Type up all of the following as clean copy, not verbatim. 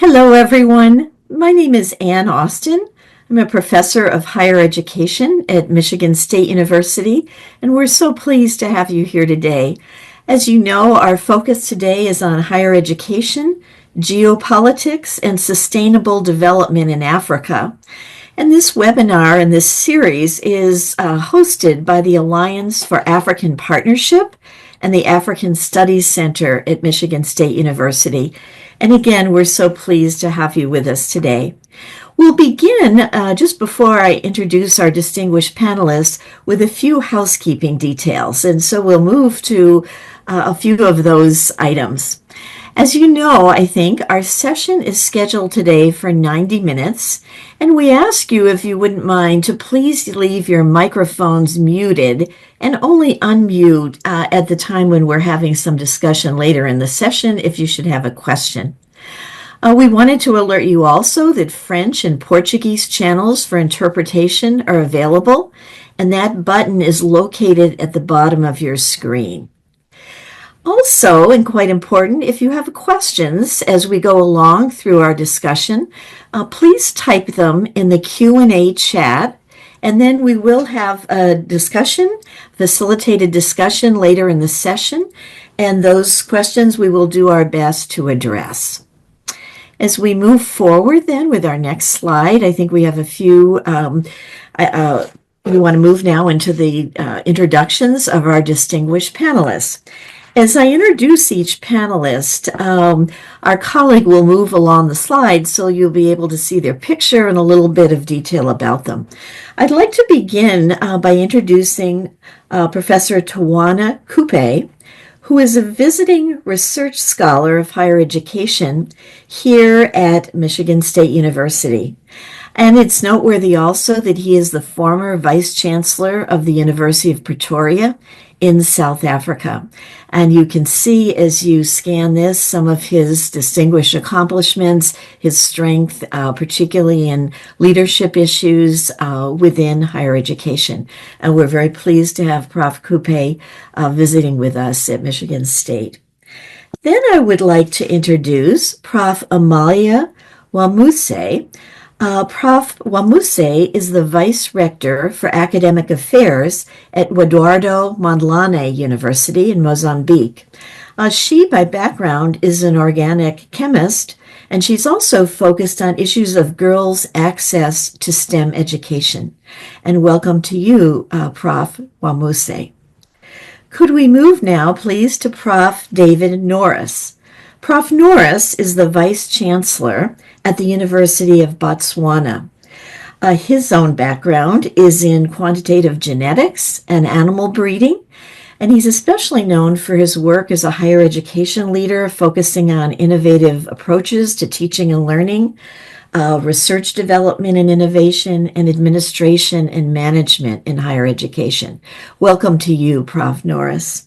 Hello, everyone. My name is Ann Austin. I'm a professor of higher education at Michigan State University, and we're so pleased to have you here today. As you know, our focus today is on higher education, geopolitics, and sustainable development in Africa. And this webinar and this series is hosted by the Alliance for African Partnership and the African Studies Center at Michigan State University. And again, we're so pleased to have you with us today. We'll begin, just before I introduce our distinguished panelists, with a few housekeeping details. And so we'll move to a few of those items. As you know, I think, our session is scheduled today for 90 minutes, and we ask you, if you wouldn't mind, to please leave your microphones muted and only unmute at the time when we're having some discussion later in the session if you should have a question. We wanted to alert you also that French and Portuguese channels for interpretation are available, and that button is located at the bottom of your screen. Also, and quite important, if you have questions as we go along through our discussion, please type them in the Q&A chat, and then we will have a discussion, facilitated discussion later in the session, and those questions we will do our best to address. As we move forward then with our next slide, I think we have a few, we want to move now into the introductions of our distinguished panelists. As I introduce each panelist, our colleague will move along the slide so you'll be able to see their picture and a little bit of detail about them. I'd like to begin by introducing Professor Tawana Coupe, who is a visiting research scholar of higher education here at Michigan State University. And it's noteworthy also that he is the former Vice Chancellor of the University of Pretoria in South Africa. And you can see as you scan this some of his distinguished accomplishments, his strength, particularly in leadership issues within higher education. And we're very pleased to have Prof. Coupe visiting with us at Michigan State. Then I would like to introduce Prof. Amalia Wamuse. Prof. Wamuse is the Vice Rector for Academic Affairs at Eduardo Mondlane University in Mozambique. She, by background, is an organic chemist, and she's also focused on issues of girls' access to STEM education. And welcome to you, Prof. Wamuse. Could we move now, please, to Prof. David Norris? Prof. Norris is the Vice Chancellor at the University of Botswana. His own background is in quantitative genetics and animal breeding, and he's especially known for his work as a higher education leader focusing on innovative approaches to teaching and learning, research development and innovation, and administration and management in higher education. Welcome to you, Prof. Norris.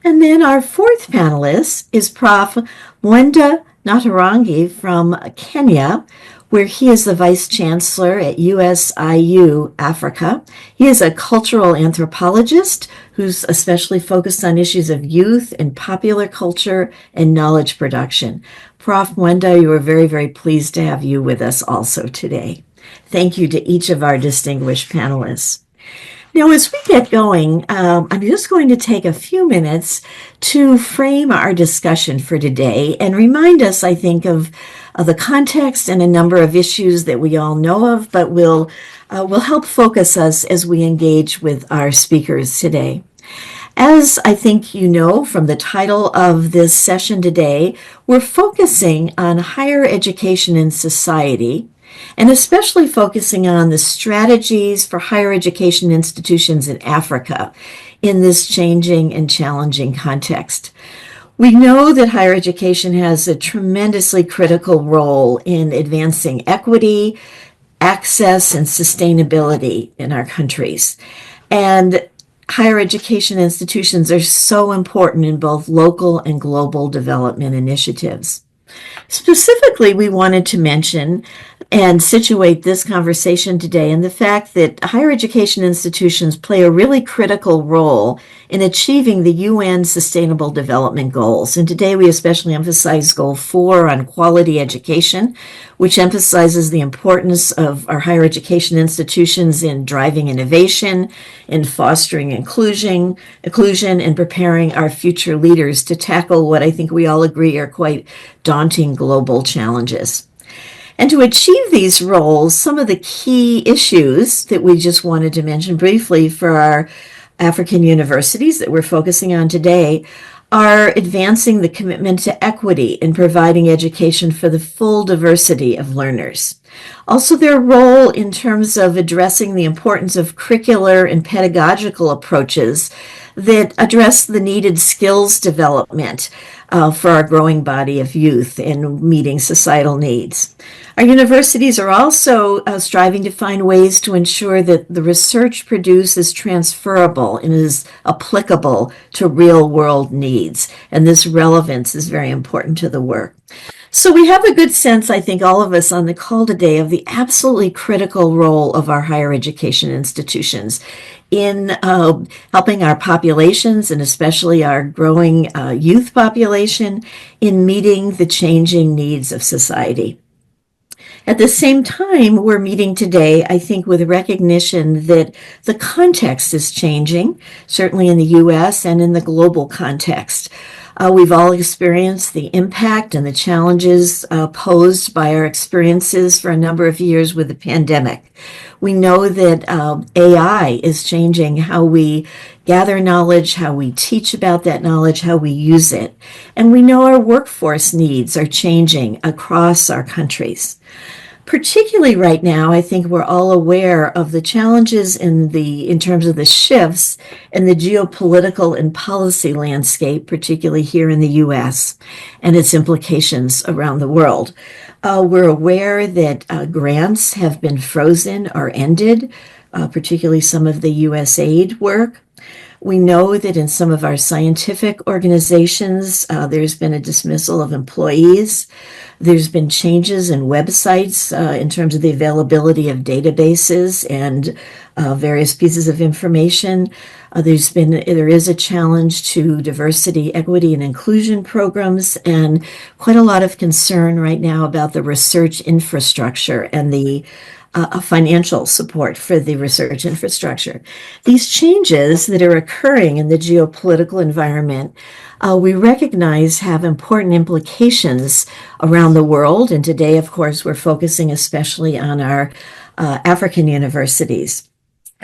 And then our fourth panelist is Prof. Mwenda Natarangi from Kenya, where he is the Vice Chancellor at USIU Africa. He is a cultural anthropologist who's especially focused on issues of youth and popular culture and knowledge production. Prof. Mwenda, you are very, very pleased to have you with us also today. Thank you to each of our distinguished panelists. Now, as we get going, I'm just going to take a few minutes to frame our discussion for today and remind us, I think, of the context and a number of issues that we all know of, but will help focus us as we engage with our speakers today. As I think you know from the title of this session today, we're focusing on higher education in society, and especially focusing on the strategies for higher education institutions in Africa in this changing and challenging context. We know that higher education has a tremendously critical role in advancing equity, access, and sustainability in our countries. And higher education institutions are so important in both local and global development initiatives. Specifically, we wanted to mention and situate this conversation today in the fact that higher education institutions play a really critical role in achieving the UN Sustainable Development Goals. And today we especially emphasize Goal 4 on quality education, which emphasizes the importance of our higher education institutions in driving innovation, in fostering inclusion, and preparing our future leaders to tackle what I think we all agree are quite daunting global challenges. And to achieve these roles, some of the key issues that we just wanted to mention briefly for our African universities that we're focusing on today are advancing the commitment to equity in providing education for the full diversity of learners. Also, their role in terms of addressing the importance of curricular and pedagogical approaches that address the needed skills development for our growing body of youth and meeting societal needs. Our universities are also striving to find ways to ensure that the research produced is transferable and is applicable to real world needs. And this relevance is very important to the work. So we have a good sense, I think, all of us on the call today, of the absolutely critical role of our higher education institutions in helping our populations, and especially our growing youth population, in meeting the changing needs of society. At the same time, we're meeting today, I think, with recognition that the context is changing, certainly in the U.S. and in the global context. We've all experienced the impact and the challenges posed by our experiences for a number of years with the pandemic. We know that AI is changing how we gather knowledge, how we teach about that knowledge, how we use it. And we know our workforce needs are changing across our countries. Particularly right now, I think we're all aware of the challenges in terms of the shifts in the geopolitical and policy landscape, particularly here in the U.S., and its implications around the world. We're aware that grants have been frozen or ended, particularly some of the U.S. aid work. We know that in some of our scientific organizations, there's been a dismissal of employees. There's been changes in websites in terms of the availability of databases and various pieces of information. There is a challenge to diversity, equity, and inclusion programs, and quite a lot of concern right now about the research infrastructure and the financial support for the research infrastructure. These changes that are occurring in the geopolitical environment, we recognize have important implications around the world. And today, of course, we're focusing especially on our African universities.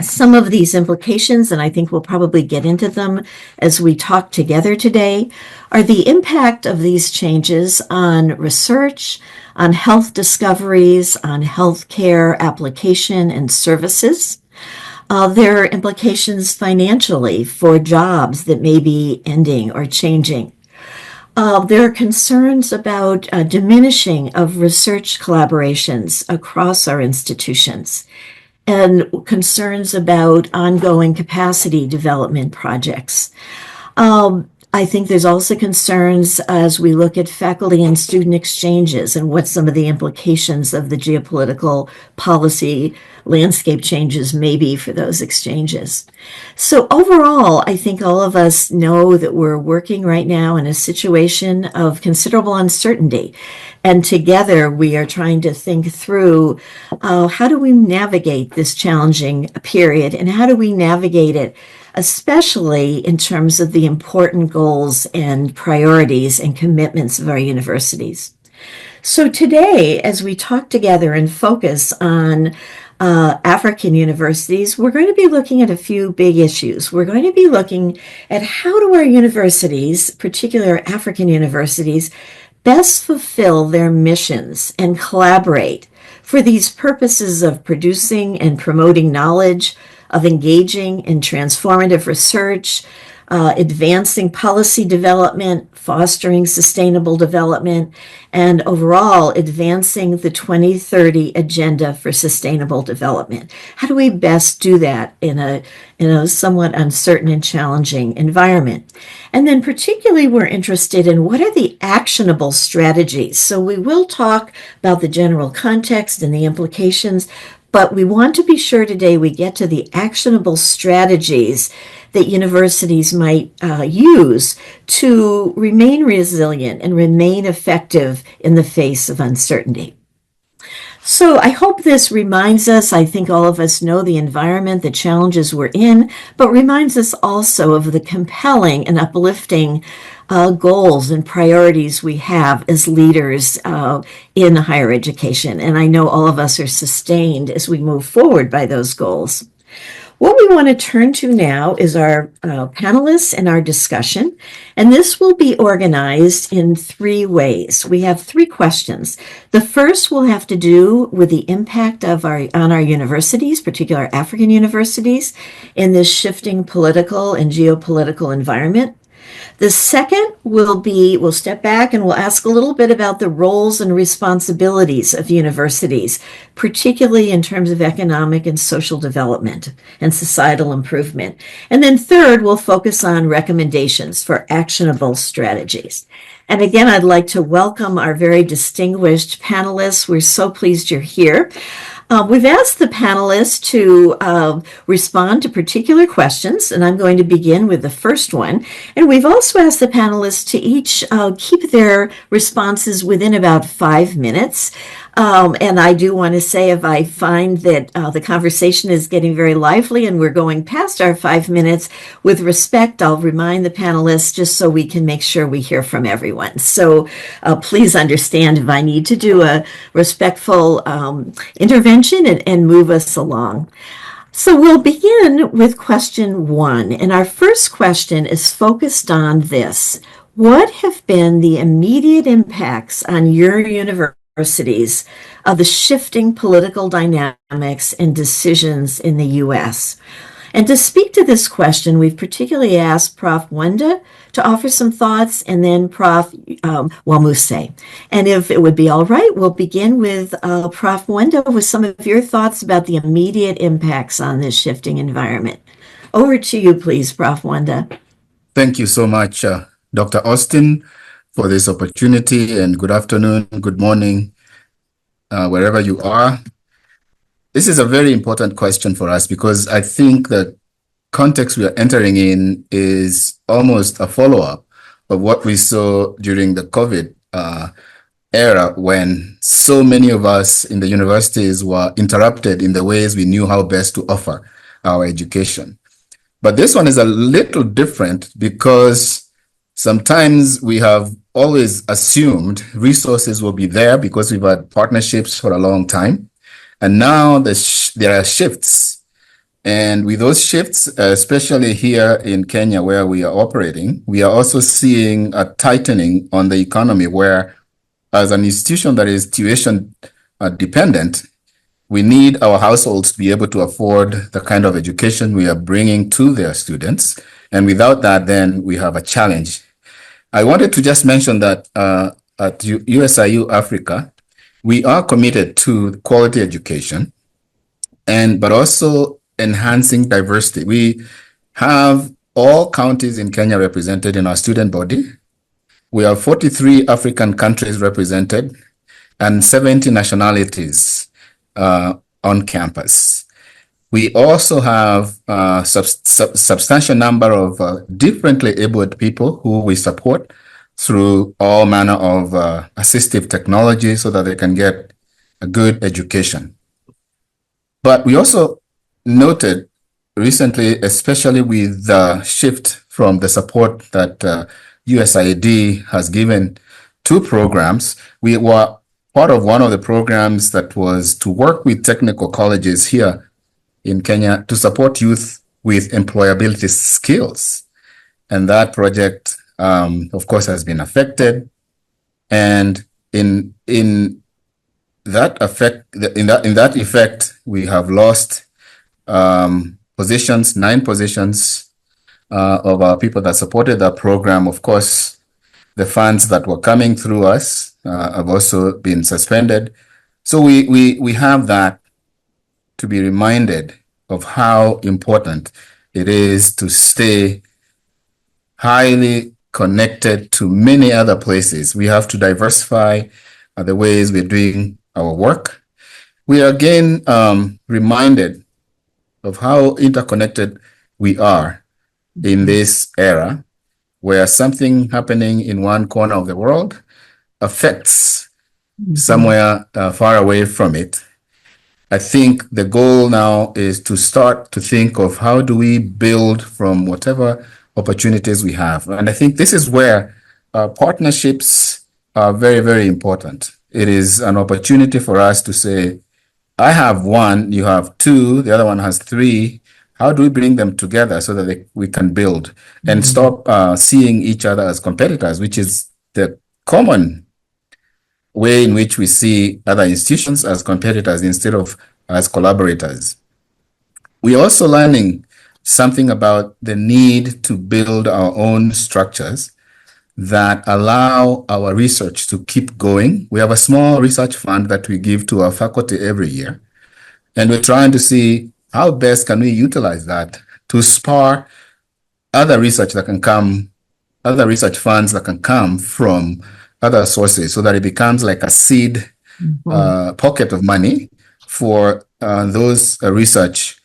Some of these implications, and I think we'll probably get into them as we talk together today, are the impact of these changes on research, on health discoveries, on healthcare application and services. There are implications financially for jobs that may be ending or changing. There are concerns about diminishing of research collaborations across our institutions, and concerns about ongoing capacity development projects. I think there's also concerns as we look at faculty and student exchanges and what some of the implications of the geopolitical policy landscape changes may be for those exchanges. So overall, I think all of us know that we're working right now in a situation of considerable uncertainty. And together we are trying to think through how do we navigate this challenging period, and how do we navigate it, especially in terms of the important goals and priorities and commitments of our universities. So today, as we talk together and focus on African universities, we're going to be looking at a few big issues. We're going to be looking at how do our universities, particularly our African universities, best fulfill their missions and collaborate for these purposes of producing and promoting knowledge, of engaging in transformative research, advancing policy development, fostering sustainable development, and overall advancing the 2030 Agenda for Sustainable Development. How do we best do that in a somewhat uncertain and challenging environment? And then particularly we're interested in what are the actionable strategies. So we will talk about the general context and the implications, but we want to be sure today we get to the actionable strategies that universities might use to remain resilient and remain effective in the face of uncertainty. So I hope this reminds us, I think all of us know the environment, the challenges we're in, but reminds us also of the compelling and uplifting goals and priorities we have as leaders in higher education. And I know all of us are sustained as we move forward by those goals. What we want to turn to now is our panelists and our discussion, and this will be organized in three ways. We have three questions. The first will have to do with the impact on our universities, particularly African universities, in this shifting political and geopolitical environment. The second we'll step back and we'll ask a little bit about the roles and responsibilities of universities, particularly in terms of economic and social development and societal improvement. And then third, we'll focus on recommendations for actionable strategies. And again, I'd like to welcome our very distinguished panelists. We're so pleased you're here. We've asked the panelists to respond to particular questions, and I'm going to begin with the first one. And we've also asked the panelists to each keep their responses within about 5 minutes. And I do want to say if I find that the conversation is getting very lively and we're going past our 5 minutes, with respect, I'll remind the panelists just so we can make sure we hear from everyone. So please understand if I need to do a respectful intervention and move us along. So we'll begin with question one. And our first question is focused on this. What have been the immediate impacts on your universities of the shifting political dynamics and decisions in the U.S.? And to speak to this question, we've particularly asked Prof. Wenda to offer some thoughts, and then Prof. Wamuse. And if it would be all right, we'll begin with Prof. Wenda with some of your thoughts about the immediate impacts on this shifting environment. Over to you, please, Prof. Wenda. Thank you so much, Dr. Austin, for this opportunity, and good afternoon, good morning, wherever you are. This is a very important question for us because I think the context we are entering in is almost a follow-up of what we saw during the COVID era, when so many of us in the universities were interrupted in the ways we knew how best to offer our education. But this one is a little different because sometimes we have always assumed resources will be there because we've had partnerships for a long time. And now there are shifts. And with those shifts, especially here in Kenya where we are operating, we are also seeing a tightening on the economy where, as an institution that is tuition dependent, we need our households to be able to afford the kind of education we are bringing to their students. And without that, then we have a challenge. I wanted to just mention that at USIU Africa, we are committed to quality education, but also enhancing diversity. We have all counties in Kenya represented in our student body. We have 43 African countries represented and 70 nationalities on campus. We also have a substantial number of differently abled people who we support through all manner of assistive technology so that they can get a good education. But we also noted recently, especially with the shift from the support that USAID has given to programs, we were part of one of the programs that was to work with technical colleges here in Kenya to support youth with employability skills. And that project of course, has been affected, and in that effect, we have lost 9 positions of our people that supported that program. Of course, the funds that were coming through us have also been suspended. So we have that to be reminded of how important it is to stay highly connected to many other places. We have to diversify the ways we're doing our work. We are again reminded of how interconnected we are in this era, where something happening in one corner of the world affects somewhere far away from it. I think the goal now is to start to think of how do we build from whatever opportunities we have. And I think this is where partnerships are very, very important. It is an opportunity for us to say, I have one, you have two, the other one has three. How do we bring them together so that we can build and stop seeing each other as competitors, which is the common way in which we see other institutions as competitors instead of as collaborators. We're also learning something about the need to build our own structures that allow our research to keep going. We have a small research fund that we give to our faculty every year, and we're trying to see how best can we utilize that to spur other research that can come, other research funds that can come from other sources, so that it becomes like a seed pocket of money for those research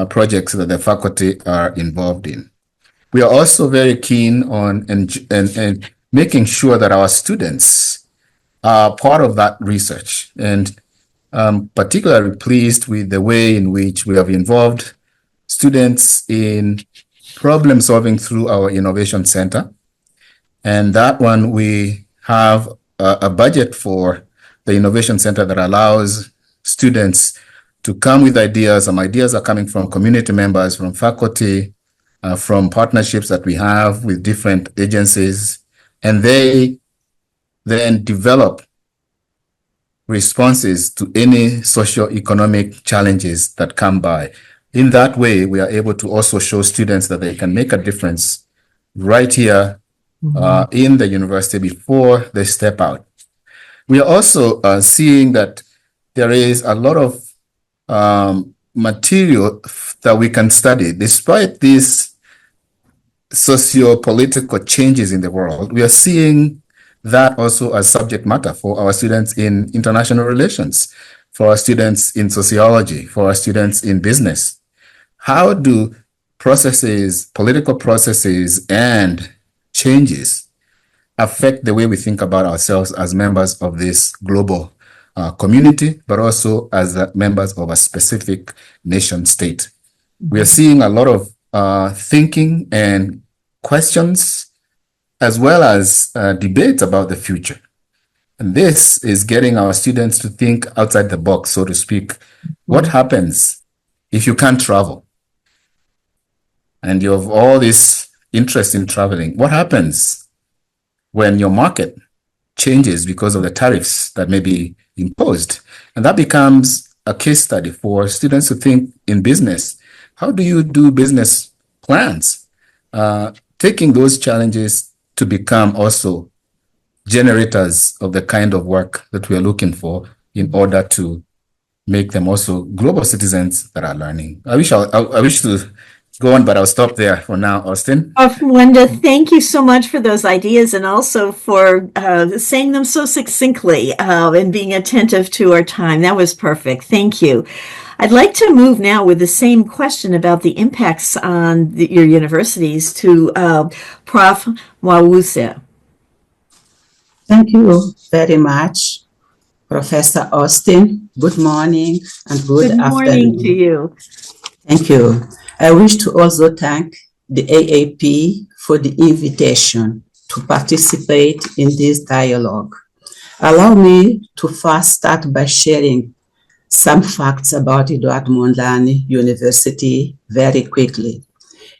projects that the faculty are involved in. We are also very keen on and making sure that our students are part of that research, and particularly pleased with the way in which we have involved students in problem solving through our innovation center. And that one, we have a budget for the innovation center that allows students to come with ideas. Some ideas are coming from community members, from faculty, from partnerships that we have with different agencies, and they then develop responses to any socio-economic challenges that come by. In that way, we are able to also show students that they can make a difference right here in the university before they step out. We are also seeing that there is a lot of material that we can study. Despite these socio-political changes in the world, we are seeing that also as subject matter for our students in international relations, for our students in sociology, for our students in business. How do processes, political processes, and changes affect the way we think about ourselves as members of this global community, but also as members of a specific nation state? We are seeing a lot of thinking and questions, as well as debates about the future. And this is getting our students to think outside the box, so to speak. What happens if you can't travel? And you have all this interest in traveling. What happens when your market changes because of the tariffs that may be imposed? And that becomes a case study for students to think in business. How do you do business plans? Taking those challenges to become also generators of the kind of work that we are looking for in order to make them also global citizens that are learning. I wish to go on, but I'll stop there for now, Austin. Wanda, thank you so much for those ideas, and also for saying them so succinctly and being attentive to our time. That was perfect. Thank you. I'd like to move now with the same question about the impacts on your universities to Prof. Mwawuse. Thank you very much, Professor Austin. Good morning and good afternoon. Good morning to you. Thank you. I wish to also thank the AAP for the invitation to participate in this dialogue. Allow me to first start by sharing some facts about Edward Mondlane University very quickly.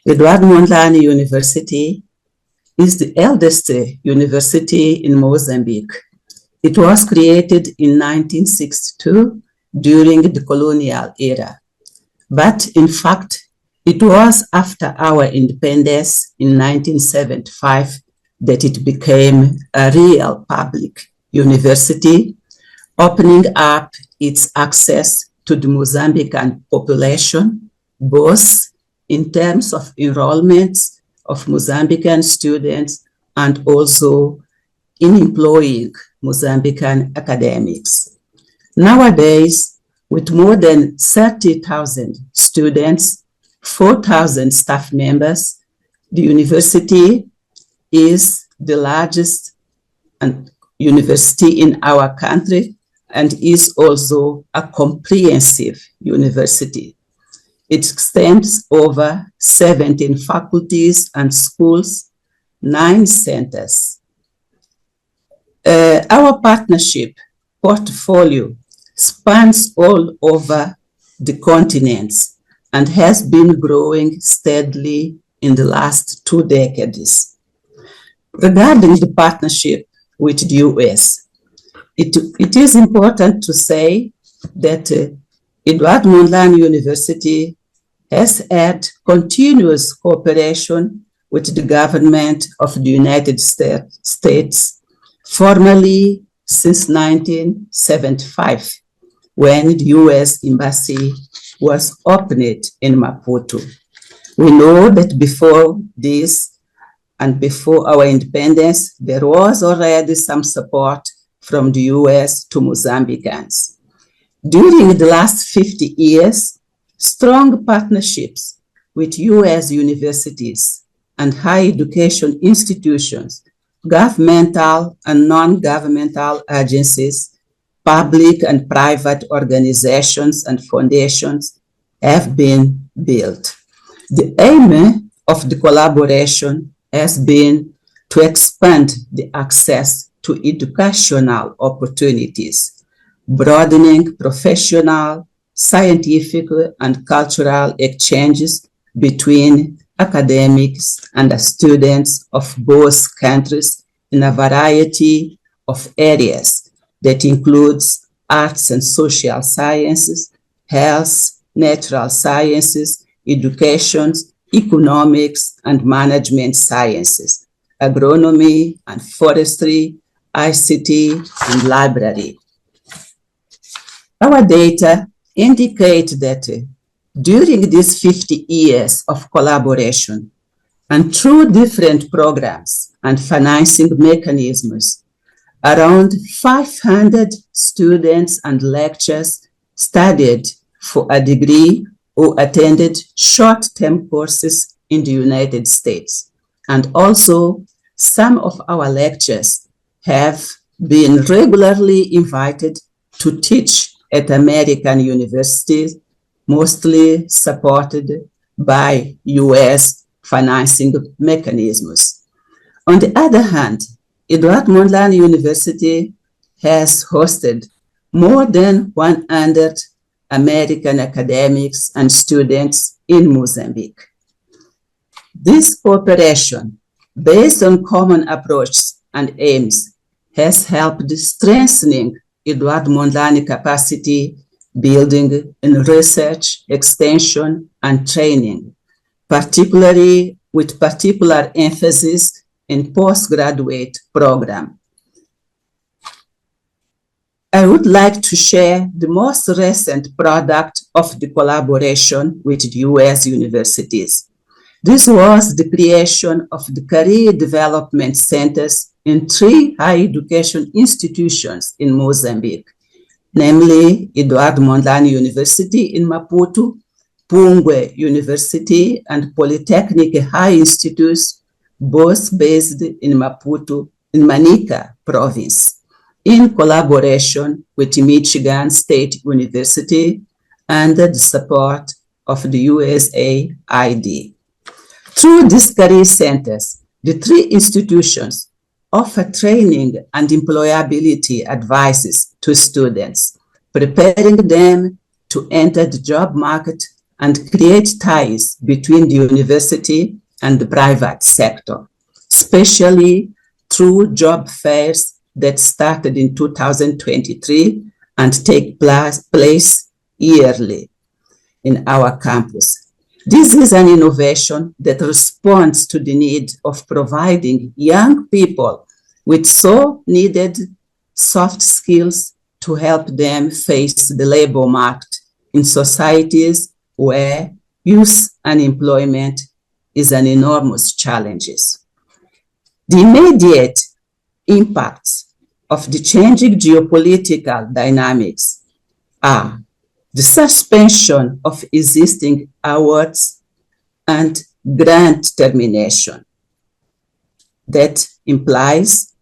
Edward Mondlane University is the eldest university in Mozambique. It was created in 1962 during the colonial era. But in fact, It was after our independence in 1975 that it became a real public university, opening up its access to the Mozambican population, both in terms of enrollments of Mozambican students and also in employing Mozambican academics. Nowadays, with more than 30,000 students, 4,000 staff members, the university is the largest university in our country and is also a comprehensive university. It extends over 17 faculties and schools, 9 centers. Our partnership portfolio spans all over the continents and has been growing steadily in the last 2 decades. Regarding the partnership with the US, it is important to say that Edward Mondlane University has had continuous cooperation with the government of the United States, formally since 1975, when the US Embassy was opened in Maputo. We know that before this and before our independence, there was already some support from the US to Mozambicans. During the last 50 years, strong partnerships with US universities and higher education institutions, governmental and non-governmental agencies, public and private organizations and foundations have been built. The aim of the collaboration has been to expand the access to educational opportunities, broadening professional, scientific, and cultural exchanges between academics and students of both countries in a variety of areas that includes arts and social sciences, health, natural sciences, education, economics and management sciences, agronomy and forestry, ICT and library. Our data indicate that during these 50 years of collaboration and through different programs and financing mechanisms, around 500 students and lecturers studied for a degree or attended short-term courses in the United States. And also, some of our lecturers have been regularly invited to teach at American universities, mostly supported by US financing mechanisms. On the other hand, Edward Mondlane University has hosted more than 100 American academics and students in Mozambique. This cooperation, based on common approaches and aims, has helped strengthening Edward Mondlane capacity building in research, extension, and training, particularly with particular emphasis in postgraduate program. I would like to share the most recent product of the collaboration with the US universities. This was the creation of the career development centers in 3 higher education institutions in Mozambique, namely Edward Mondlane University in Maputo, Pungwe University and Polytechnic High Institutes, both based in Maputo, in Manica province, in collaboration with Michigan State University under the support of the USAID. Through these career centers, the 3 institutions offer training and employability advices to students, preparing them to enter the job market and create ties between the university and the private sector, especially through job fairs that started in 2023 and take place yearly in our campus. This is an innovation that responds to the need of providing young people with so needed soft skills to help them face the labor market in societies where youth unemployment is an enormous challenge. The immediate impacts of the changing geopolitical dynamics are the suspension of existing awards and grant termination. That implies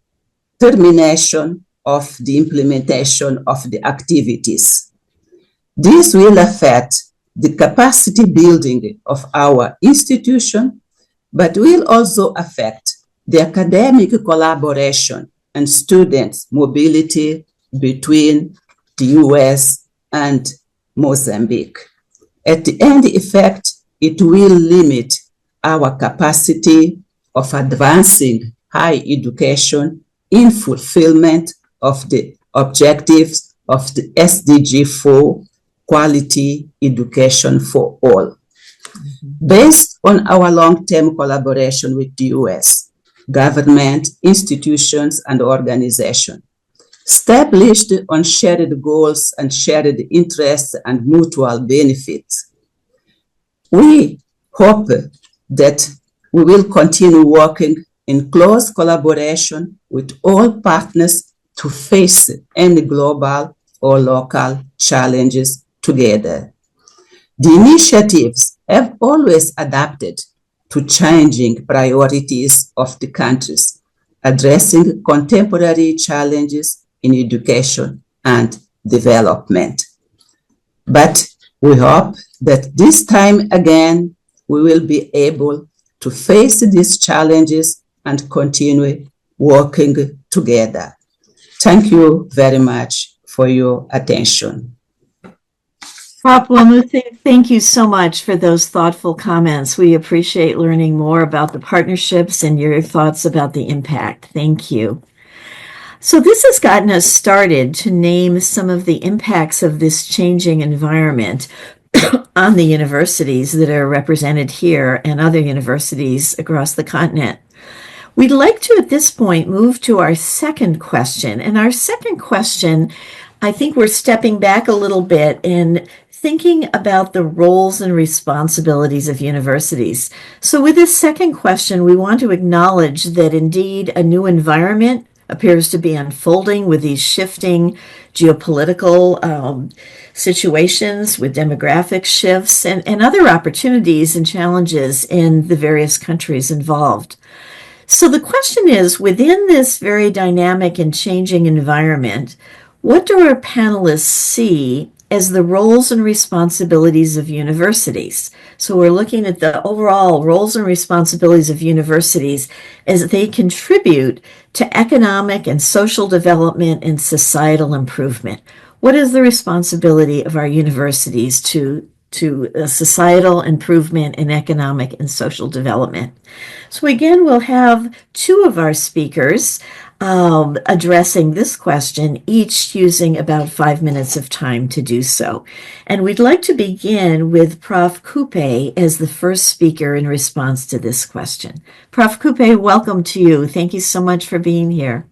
termination of the implementation of the activities. This will affect the capacity building of our institution, but will also affect the academic collaboration and students' mobility between the US and Mozambique. At the end effect, it will limit our capacity of advancing higher education in fulfillment of the objectives of the SDG 4, quality education for all. Based on our long-term collaboration with the US, government, institutions, and organizations, established on shared goals and shared interests and mutual benefits, we hope that we will continue working in close collaboration with all partners to face any global or local challenges together. The initiatives have always adapted to changing priorities of the countries, addressing contemporary challenges in education and development. But we hope that this time again, we will be able to face these challenges and continue working together. Thank you very much for your attention. Prof. Wamuthi, thank you so much for those thoughtful comments. We appreciate learning more about the partnerships and your thoughts about the impact. Thank you. So this has gotten us started to name some of the impacts of this changing environment on the universities that are represented here and other universities across the continent. We'd like to, at this point, move to our second question. And our second question, I think we're stepping back a little bit and thinking about the roles and responsibilities of universities. So with this second question, we want to acknowledge that indeed a new environment appears to be unfolding with these shifting geopolitical situations with demographic shifts and other opportunities and challenges in the various countries involved. So the question is, within this very dynamic and changing environment, what do our panelists see as the roles and responsibilities of universities? So we're looking at the overall roles and responsibilities of universities as they contribute to economic and social development and societal improvement. What is the responsibility of our universities to societal improvement and economic and social development? So again, we'll have two of our speakers addressing this question, each using about 5 minutes of time to do so. And we'd like to begin with Prof. Coupe as the first speaker in response to this question. Prof. Coupe, welcome to you. Thank you so much for being here.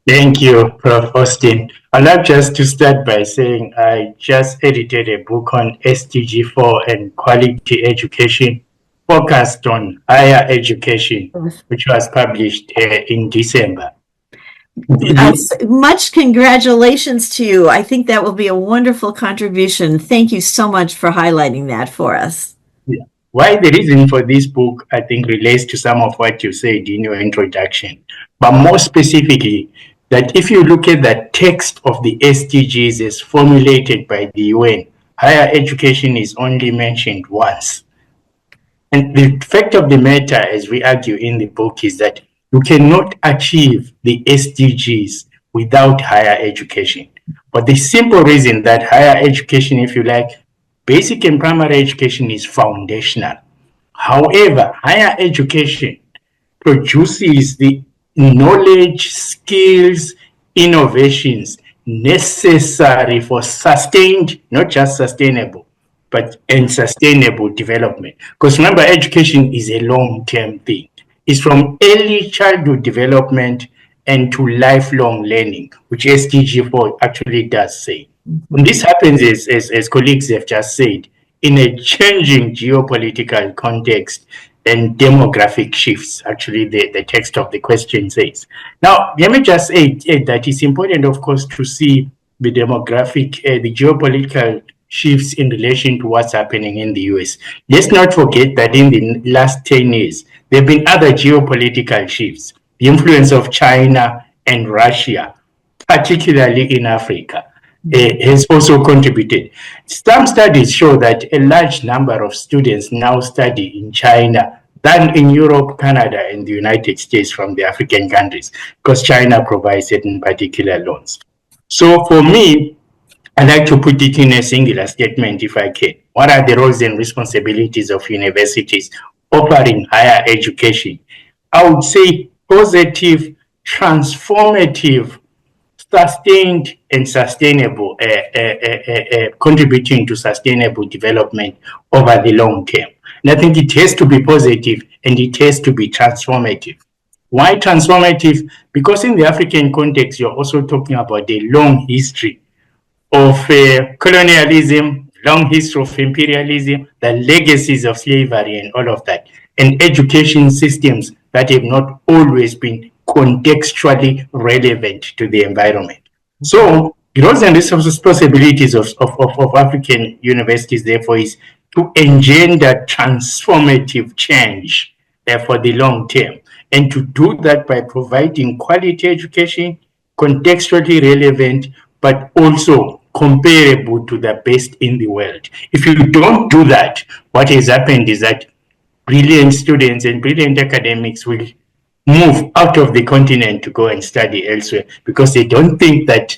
Thank you, Prof. Austin. I'd like just to start by saying I just edited a book on SDG 4 and quality education focused on higher education, which was published in December. Much congratulations to you. I think that will be a wonderful contribution. Thank you so much for highlighting that for us. Yeah. Why the reason for this book, I think, relates to some of what you said in your introduction, but more specifically, that if you look at the text of the SDGs as formulated by the UN, higher education is only mentioned once. And the fact of the matter, as we argue in the book, is that you cannot achieve the SDGs without higher education. But the simple reason that higher education, if you like, basic and primary education is foundational. However, higher education produces the knowledge, skills, innovations necessary for sustained, not just sustainable, and sustainable development. Because remember, education is a long-term thing. It's from early childhood development and to lifelong learning, which SDG 4 actually does say. And this happens, as colleagues have just said, in a changing geopolitical context and demographic shifts, actually the text of the question says. Now, let me just add that it's important, of course, to see the demographic, the geopolitical shifts in relation to what's happening in the US. Let's not forget that in the last 10 years, there have been other geopolitical shifts. The influence of China and Russia, particularly in Africa, has also contributed. Some studies show that a large number of students now study in China than in Europe, Canada, and the United States from the African countries, because China provides certain particular loans. So for me, I like to put it in a singular statement if I can. What are the roles and responsibilities of universities offering higher education? I would say positive, transformative, sustained and sustainable, contributing to sustainable development over the long term. And I think it has to be positive and it has to be transformative. Why transformative? Because in the African context, you're also talking about a long history of colonialism, long history of imperialism, the legacies of slavery and all of that, and education systems that have not always been contextually relevant to the environment. So the roles and responsibilities of African universities, therefore, is to engender transformative change for the long term, and to do that by providing quality education, contextually relevant, but also comparable to the best in the world. If you don't do that, what has happened is that brilliant students and brilliant academics will move out of the continent to go and study elsewhere because they don't think that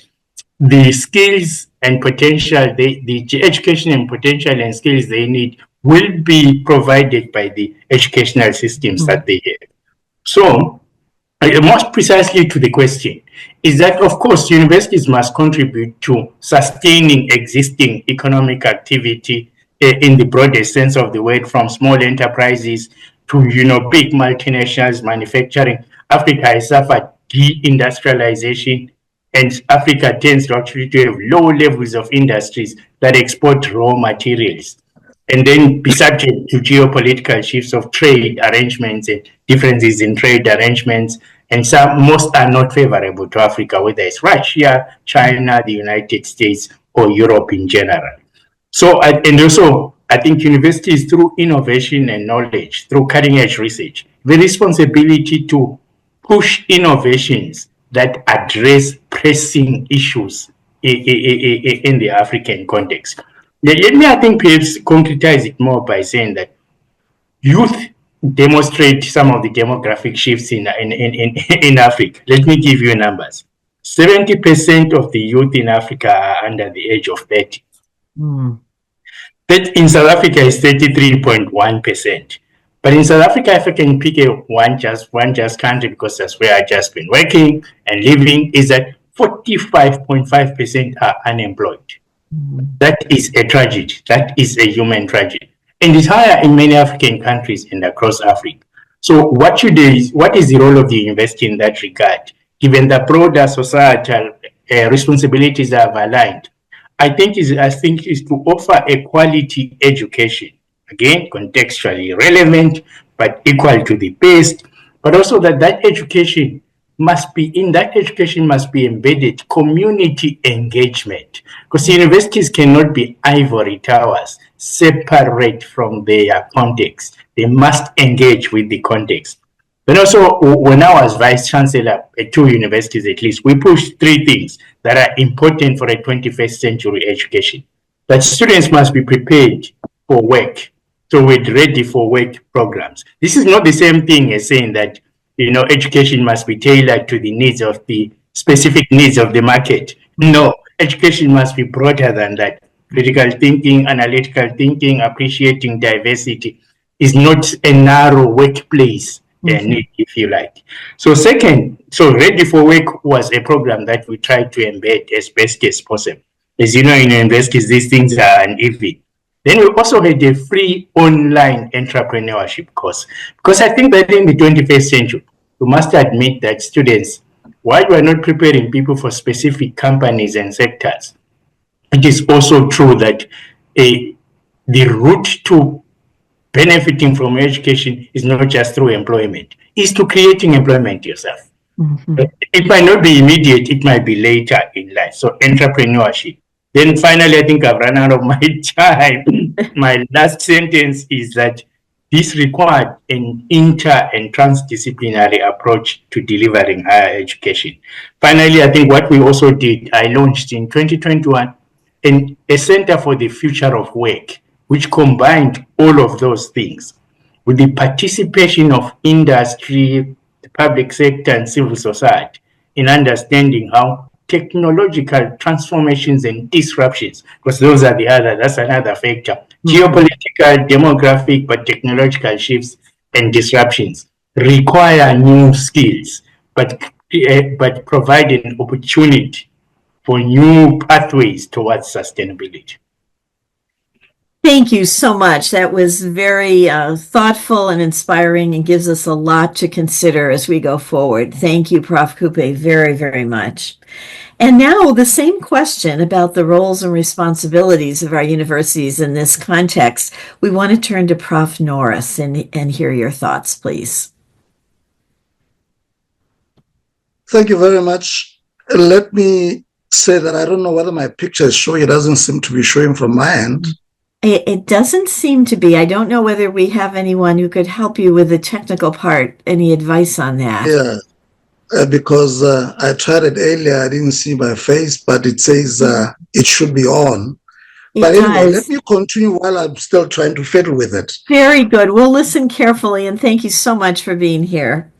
the skills and potential, the education and potential and skills they need will be provided by the educational systems that they have. So, most precisely to the question, is that, of course, universities must contribute to sustaining existing economic activity in the broadest sense of the word, from small enterprises to, big multinationals manufacturing. Africa has suffered deindustrialization, and Africa tends to actually to have low levels of industries that export raw materials, and then be subject to geopolitical shifts of trade arrangements and differences in trade arrangements. And most are not favorable to Africa, whether it's Russia, China, the United States, or Europe in general. So, and also, I think universities, through innovation and knowledge, through cutting edge research, the responsibility to push innovations that address pressing issues in the African context. Let me, I think, perhaps concretize it more by saying that youth demonstrate some of the demographic shifts in Africa. Let me give you numbers. 70% of the youth in Africa are under the age of 30. That in South Africa is 33.1%. But in South Africa, if I can pick one just country, because that's where I've just been working and living, is that 45.5% are unemployed. That is a tragedy. That is a human tragedy. And it's higher in many African countries and across Africa. So what is the role of the university in that regard, given the broader societal responsibilities that are aligned? I think is to offer a quality education, again, contextually relevant, but equal to the best, but also that education must be embedded community engagement, because universities cannot be ivory towers separate from their context. They must engage with the context. But also, when I was vice chancellor at 2 universities at least, we pushed 3 things that are important for a 21st century education. That students must be prepared for work, so we're ready for work programs. This is not the same thing as saying that education must be tailored to the needs of the specific needs of the market. No, education must be broader than that. Critical thinking, analytical thinking, appreciating diversity is not a narrow workplace need, if you like. So second, Ready for Work was a program that we tried to embed as best as possible. As you know, in universities, these things are uneven. Then we also had a free online entrepreneurship course, because I think that in the 21st century, we must admit that students, while we are not preparing people for specific companies and sectors, it is also true that the route to benefiting from education is not just through employment, it's to creating employment yourself. It might not be immediate, it might be later in life. So entrepreneurship. Then finally, I think I've run out of my time. My last sentence is that this required an inter and transdisciplinary approach to delivering higher education. Finally, I think what we also did, I launched in 2021 a Center for the Future of Work, which combined all of those things with the participation of industry, the public sector, and civil society in understanding how technological transformations and disruptions, because that's another factor, geopolitical, demographic, but technological shifts and disruptions require new skills, but provide an opportunity for new pathways towards sustainability. Thank you so much. That was very thoughtful and inspiring and gives us a lot to consider as we go forward. Thank you, Prof. Coupe, very, very much. And now the same question about the roles and responsibilities of our universities in this context. We want to turn to Prof. Norris and hear your thoughts, please. Thank you very much. Let me say that I don't know whether my picture is showing. It doesn't seem to be showing from my end. It doesn't seem to be. I don't know whether we have anyone who could help you with the technical part. Any advice on that? Yeah, because I tried it earlier. I didn't see my face, but it says it should be on. But anyway, let me continue while I'm still trying to fiddle with it. Very good. We'll listen carefully, and thank you so much for being here.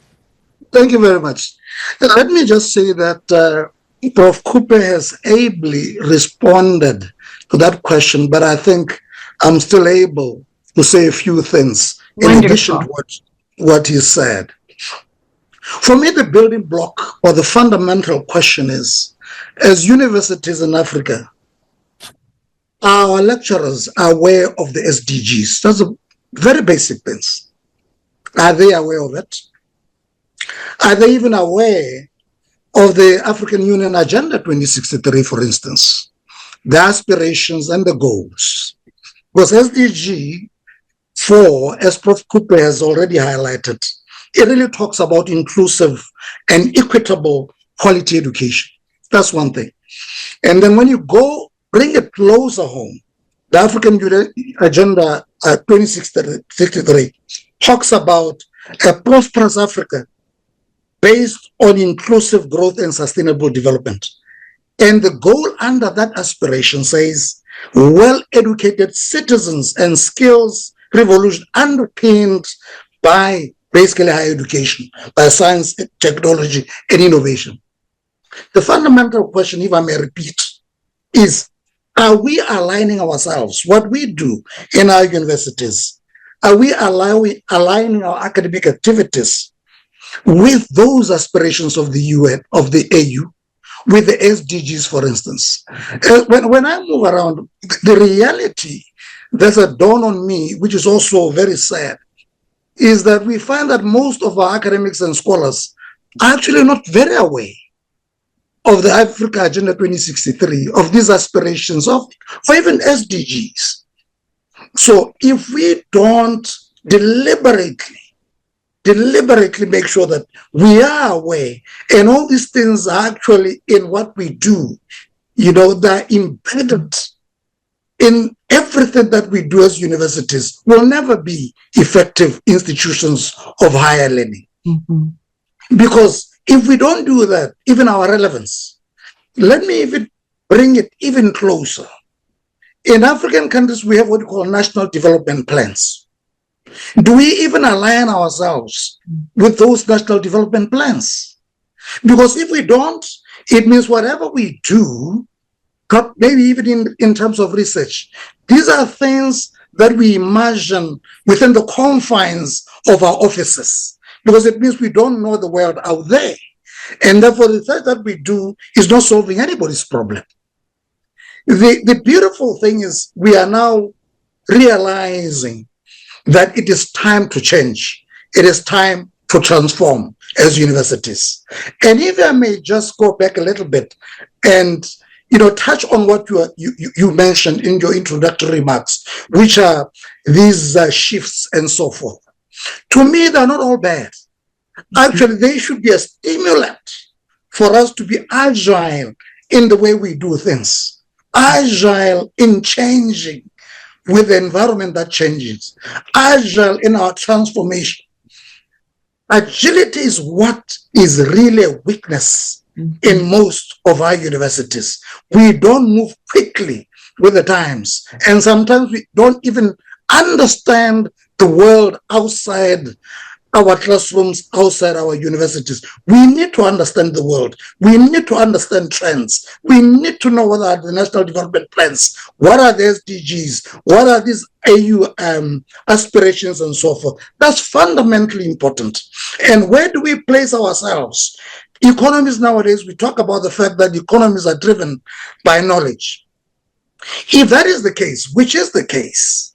Thank you very much. Let me just say that Prof. Coupe has ably responded to that question, but I think I'm still able to say a few things in addition to what he said. For me, the building block or the fundamental question is, as universities in Africa, our lecturers are aware of the SDGs. That's a very basic thing. Are they aware of it? Are they even aware of the African Union Agenda 2063, for instance, the aspirations and the goals? Because SDG 4, as Prof. Coupe has already highlighted, it really talks about inclusive and equitable quality education. That's one thing. And then when you go bring it closer home, the African Union Agenda 2063 talks about a prosperous Africa based on inclusive growth and sustainable development. And the goal under that aspiration says well-educated citizens and skills revolution underpinned by basically higher education, by science, technology, and innovation. The fundamental question, if I may repeat, is, are we aligning ourselves, what we do in our universities, are we aligning our academic activities with those aspirations of the UN, of the AU, with the SDGs, for instance? When I move around, the reality that's a dawn on me, which is also very sad, is that we find that most of our academics and scholars are actually not very aware of the Africa Agenda 2063, of these aspirations, or even SDGs. So if we don't deliberately make sure that we are aware, and all these things are actually in what we do, they're embedded in everything that we do as universities, will never be effective institutions of higher learning. Because if we don't do that, even our relevance, let me even bring it even closer. In African countries, we have what we call national development plans. Do we even align ourselves with those national development plans? Because if we don't, it means whatever we do, maybe even in terms of research, these are things that we imagine within the confines of our offices, because it means we don't know the world out there. And therefore, the thing that we do is not solving anybody's problem. The beautiful thing is we are now realizing that it is time to change. It is time to transform as universities. And if I may just go back a little bit and touch on what you mentioned in your introductory remarks, which are these shifts and so forth. To me, they're not all bad. Actually, they should be a stimulant for us to be agile in the way we do things, agile in changing with the environment that changes, agile in our transformation. Agility is what is really a weakness in most of our universities. We don't move quickly with the times, and sometimes we don't even understand the world outside our classrooms, outside our universities. We need to understand the world. We need to understand trends. We need to know what are the national development plans, what are the SDGs, what are these AU aspirations and so forth. That's fundamentally important. And where do we place ourselves? Economies nowadays, we talk about the fact that economies are driven by knowledge. If that is the case, which is the case,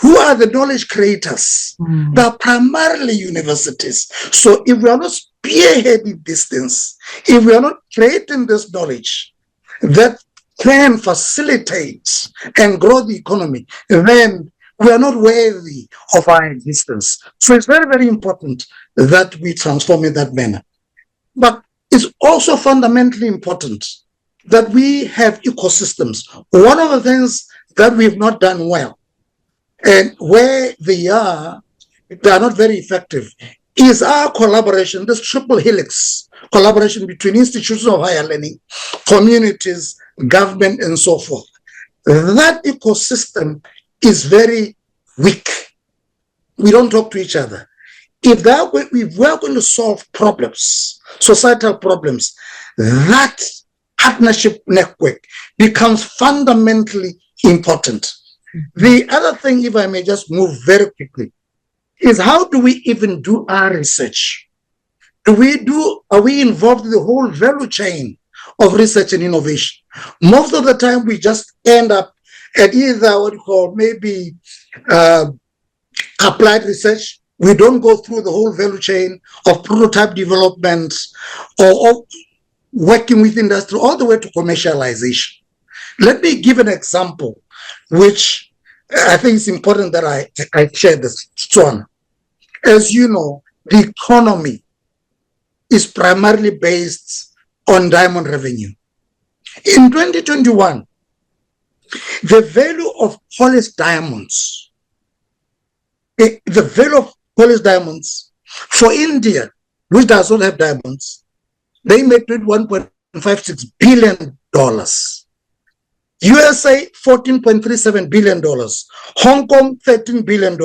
who are the knowledge creators? They are primarily universities. So if we are not spearheading these things, if we are not creating this knowledge that can facilitate and grow the economy, then we are not worthy of our existence. So it's very, very important that we transform in that manner. But it's also fundamentally important that we have ecosystems. One of the things that we've not done well, and where they are not very effective, is our collaboration, this triple helix collaboration between institutions of higher learning, communities, government, and so forth. That ecosystem is very weak. We don't talk to each other. If we are going to solve problems, societal problems, that partnership network becomes fundamentally important. The other thing, if I may just move very quickly, is how do we even do our research? Are we involved in the whole value chain of research and innovation? Most of the time, we just end up at either what you call maybe applied research. We don't go through the whole value chain of prototype development or working with industry all the way to commercialization. Let me give an example, which I think it's important that I share this one. As you know, the economy is primarily based on diamond revenue. In 2021, the value of polished diamonds, for India, which does not have diamonds, they made $1.56 billion. USA, $14.37 billion. Hong Kong, $13 billion.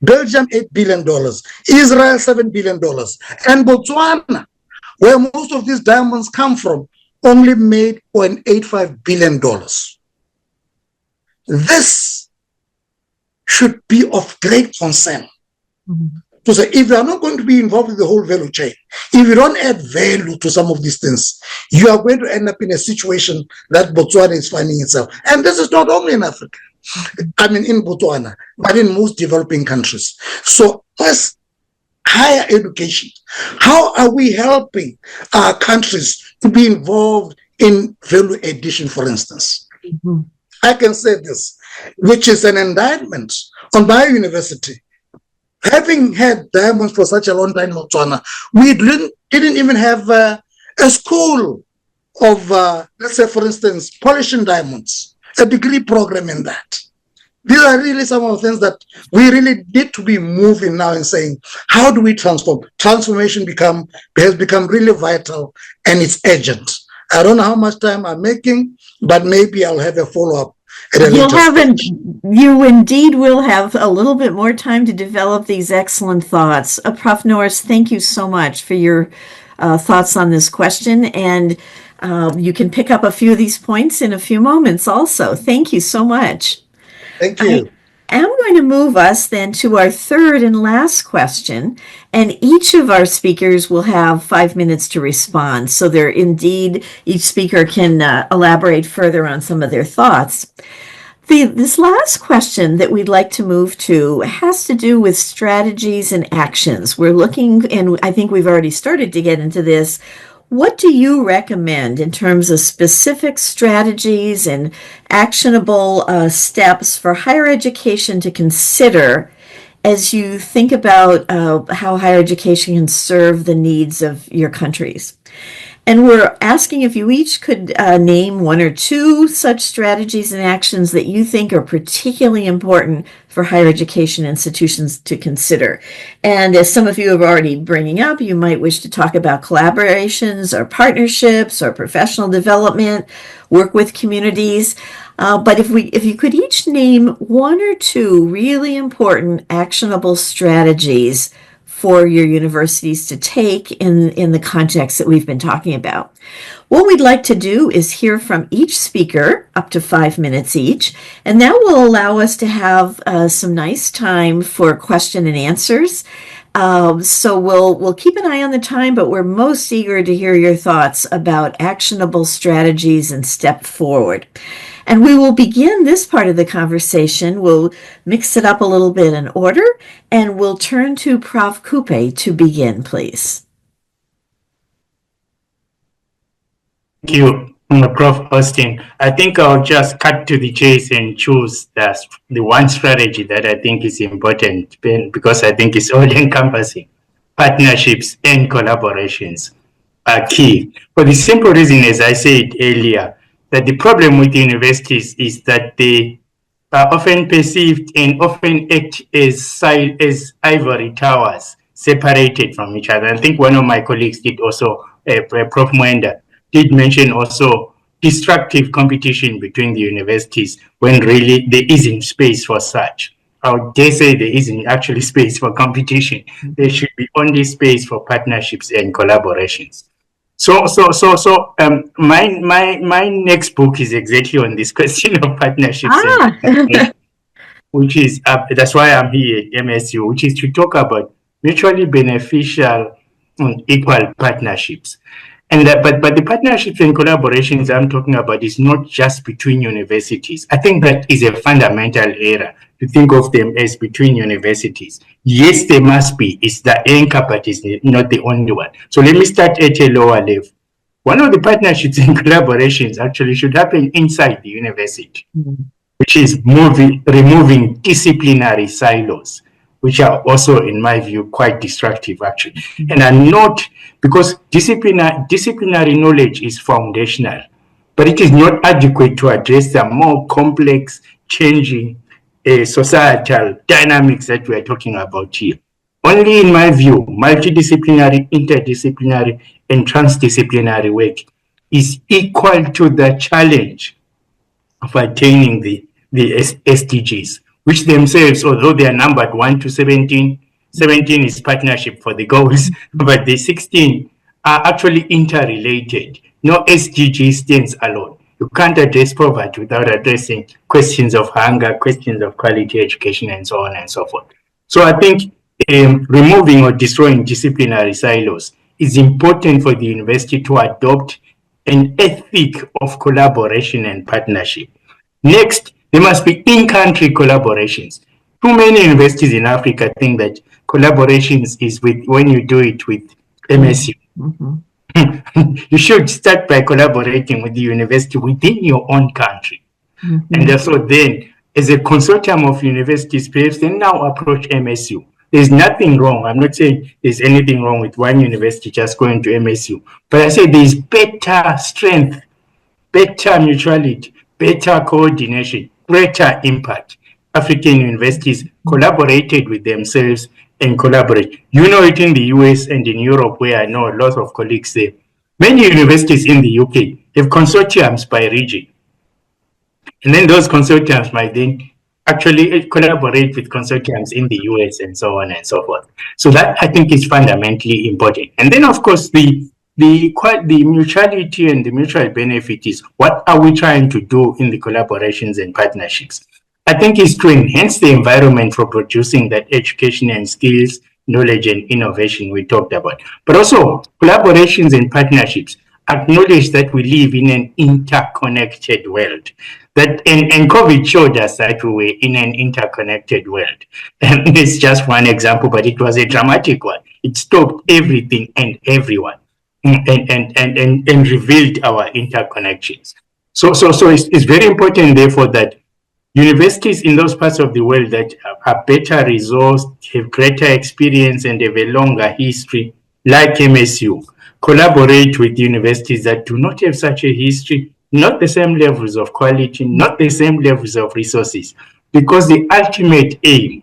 Belgium, $8 billion. Israel, $7 billion. And Botswana, where most of these diamonds come from, only made $0.85 billion. This should be of great concern. To say, if you are not going to be involved in the whole value chain, if you don't add value to some of these things, you are going to end up in a situation that Botswana is finding itself. And this is not only in Africa, I mean in Botswana, but in most developing countries. So as higher education, how are we helping our countries to be involved in value addition, for instance? I can say this, which is an indictment on my university. Having had diamonds for such a long time in Botswana, we didn't even have a school of, let's say, for instance, polishing diamonds, a degree program in that. These are really some of the things that we really need to be moving now and saying, how do we transform? Transformation has become really vital and it's urgent. I don't know how much time I'm making, but maybe I'll have a follow-up. You indeed will have a little bit more time to develop these excellent thoughts. Prof. Norris, thank you so much for your thoughts on this question. And you can pick up a few of these points in a few moments also. Thank you so much. Thank you. I'm going to move us then to our third and last question, and each of our speakers will have 5 minutes to respond. So each speaker can elaborate further on some of their thoughts. This last question that we'd like to move to has to do with strategies and actions. We're looking, and I think we've already started to get into this. What do you recommend in terms of specific strategies and actionable steps for higher education to consider as you think about how higher education can serve the needs of your countries? And we're asking if you each could name one or two such strategies and actions that you think are particularly important for higher education institutions to consider. And as some of you have already bringing up, you might wish to talk about collaborations or partnerships or professional development, work with communities. But if you could each name one or two really important actionable strategies for your universities to take in the context that we've been talking about. What we'd like to do is hear from each speaker, up to 5 minutes each, and that will allow us to have some nice time for question and answers. So we'll keep an eye on the time, but we're most eager to hear your thoughts about actionable strategies and step forward. And we will begin this part of the conversation. We'll mix it up a little bit in order, and we'll turn to Prof. Coupe to begin, please. Thank you, Prof. Austin. I think I'll just cut to the chase and choose the one strategy that I think is important because I think it's all encompassing. Partnerships and collaborations are key. For the simple reason, as I said earlier, that the problem with universities is that they are often perceived and often act as ivory towers separated from each other. I think one of my colleagues did also, Prof. Mwenda, did mention also destructive competition between the universities when really there isn't space for such. I would dare say there isn't actually space for competition. There should be only space for partnerships and collaborations. So my next book is exactly on this question of partnerships, which is that's why I'm here at MSU, which is to talk about mutually beneficial and equal partnerships. And but the partnerships and collaborations I'm talking about is not just between universities. I think that is a fundamental error to think of them as between universities. Yes, they must be. It's the anchor, but it's not the only one. So let me start at a lower level. One of the partnerships and collaborations actually should happen inside the university, which is removing disciplinary silos, which are also, in my view, quite destructive, actually. And are not, because disciplinary knowledge is foundational, but it is not adequate to address the more complex, changing societal dynamics that we are talking about here. Only, in my view, multidisciplinary, interdisciplinary, and transdisciplinary work is equal to the challenge of attaining the SDGs, which themselves, although they are numbered 1 to 17, 17 is partnership for the goals, but the 16 are actually interrelated. No SDG stands alone. You can't address poverty without addressing questions of hunger, questions of quality education, and so on and so forth. So I think removing or destroying disciplinary silos is important for the university to adopt an ethic of collaboration and partnership. Next, there must be in-country collaborations. Too many universities in Africa think that collaborations is when you do it with MSU. You should start by collaborating with the university within your own country. And so then, as a consortium of universities, perhaps then now approach MSU. There's nothing wrong. I'm not saying there's anything wrong with one university just going to MSU. But I say there's better strength, better mutuality, better coordination, greater impact. African universities collaborated with themselves and collaborate. You know it in the US and in Europe, where I know a lot of colleagues there. Many universities in the UK have consortiums by region. And then those consortiums might then actually collaborate with consortiums in the US and so on and so forth. So that, I think, is fundamentally important. And then, of course, the mutuality and the mutual benefit is what are we trying to do in the collaborations and partnerships? I think is to enhance the environment for producing that education and skills, knowledge and innovation we talked about. But also collaborations and partnerships acknowledge that we live in an interconnected world. And COVID showed us that we were in an interconnected world. And it's just one example, but it was a dramatic one. It stopped everything and everyone and revealed our interconnections. So it's very important, therefore, that universities in those parts of the world that are better resourced, have greater experience, and have a longer history, like MSU, collaborate with universities that do not have such a history, not the same levels of quality, not the same levels of resources, because the ultimate aim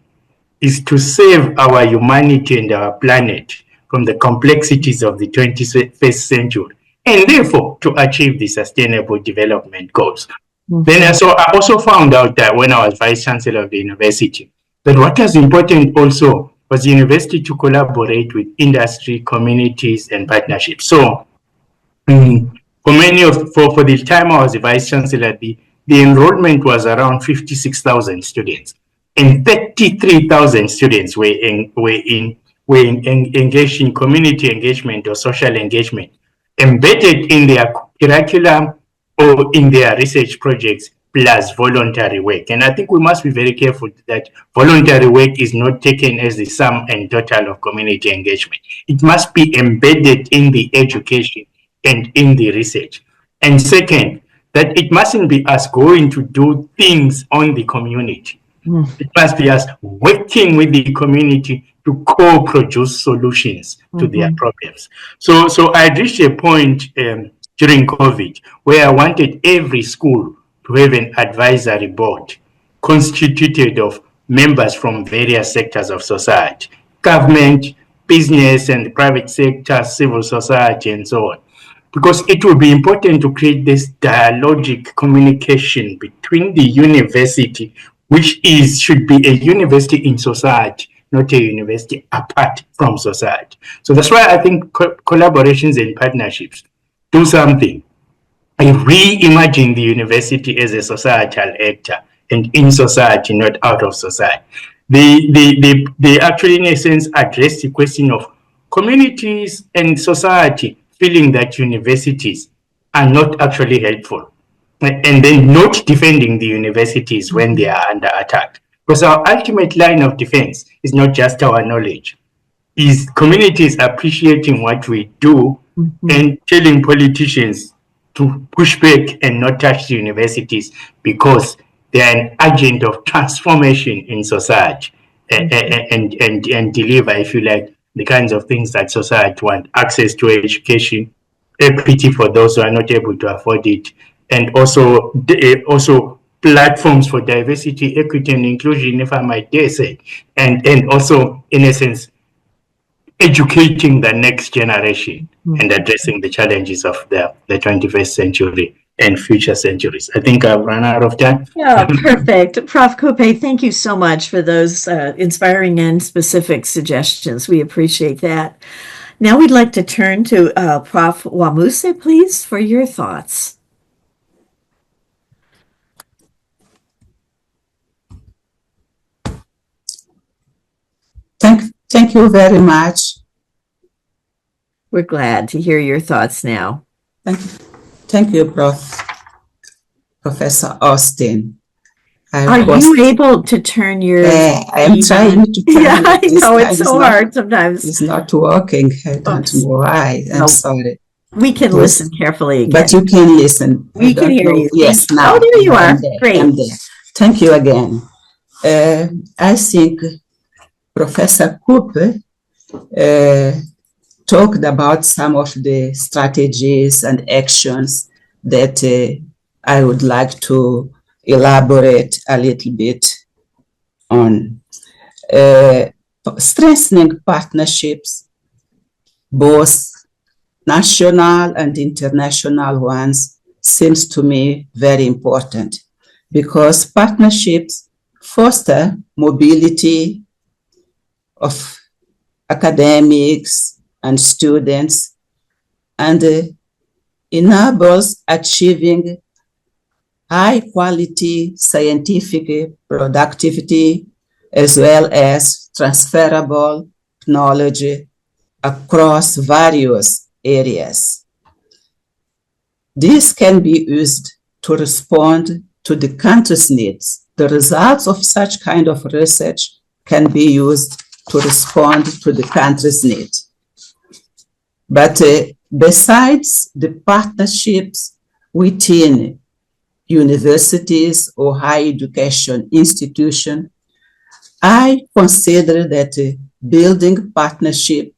is to save our humanity and our planet from the complexities of the 21st century, and therefore to achieve the sustainable development goals. Then so I also found out that when I was vice chancellor of the university, that what was important also was the university to collaborate with industry, communities, and partnerships. So for the time I was the vice chancellor, the enrollment was around 56,000 students, and 33,000 students were engaged in community engagement or social engagement, embedded in their curriculum or in their research projects, plus voluntary work. And I think we must be very careful that voluntary work is not taken as the sum and total of community engagement. It must be embedded in the education and in the research. And second, that it mustn't be us going to do things on the community. It must be us working with the community to co-produce solutions to their problems. So I reached a point during COVID where I wanted every school to have an advisory board constituted of members from various sectors of society, government, business and private sector, civil society, and so on. Because it will be important to create this dialogic communication between the university, which should be a university in society, not a university apart from society. So that's why I think collaborations and partnerships do something. I reimagine the university as a societal actor and in society, not out of society. They actually, in a sense, address the question of communities and society feeling that universities are not actually helpful, and then not defending the universities when they are under attack. Because our ultimate line of defense is not just our knowledge, is communities appreciating what we do and telling politicians to push back and not touch the universities because they are an agent of transformation in society and deliver, if you like, the kinds of things that society want: access to education, equity for those who are not able to afford it, and also platforms for diversity, equity, and inclusion, if I might dare say, and also, in essence, educating the next generation and addressing the challenges of the 21st century and future centuries. I think I've run out of time. Yeah, perfect. Prof. Coupe, thank you so much for those inspiring and specific suggestions. We appreciate that. Now we'd like to turn to Prof. Wamuse, please, for your thoughts. Thank you very much. We're glad to hear your thoughts now. Thank you, Professor Austin. Are you able to turn your... I am trying to turn Yeah, I it. know, it's so hard sometimes. It's not working. I don't know why. I'm sorry. We can listen carefully again. But you can listen. We can hear you. Yes, now. Oh, there you are. Great. I'm there. Thank you again. I think Professor Cooper talked about some of the strategies and actions that I would like to elaborate a little bit on. Strengthening partnerships, both national and international ones, seems to me very important because partnerships foster mobility of academics and students and enables achieving high quality scientific productivity as well as transferable knowledge across various areas. This can be used to respond to the country's needs. The results of such kind of research can be used to respond to the country's needs. But besides the partnerships within universities or higher education institutions, I consider that building partnership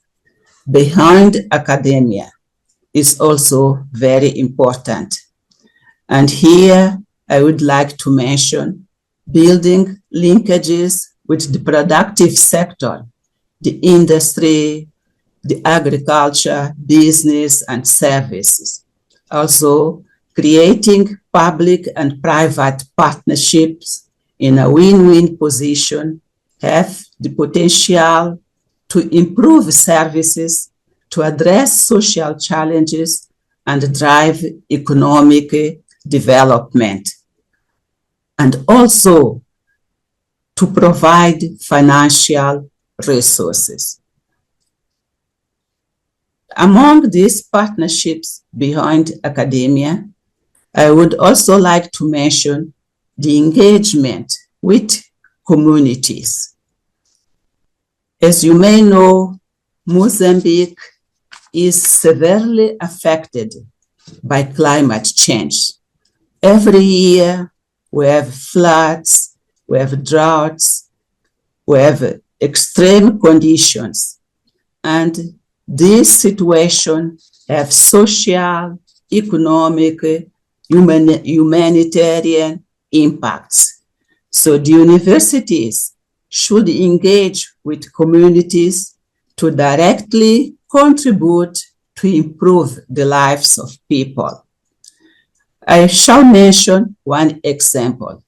behind academia is also very important. And here I would like to mention building linkages with the productive sector, the industry, the agriculture, business, and services. Also, creating public and private partnerships in a win-win position have the potential to improve services, to address social challenges, and drive economic development, and also to provide financial resources. Among these partnerships behind academia, I would also like to mention the engagement with communities. As you may know, Mozambique is severely affected by climate change. Every year we have floods, we have droughts, we have extreme conditions, and this situation have social, economic, humanitarian impacts. So the universities should engage with communities to directly contribute to improve the lives of people. I shall mention one example.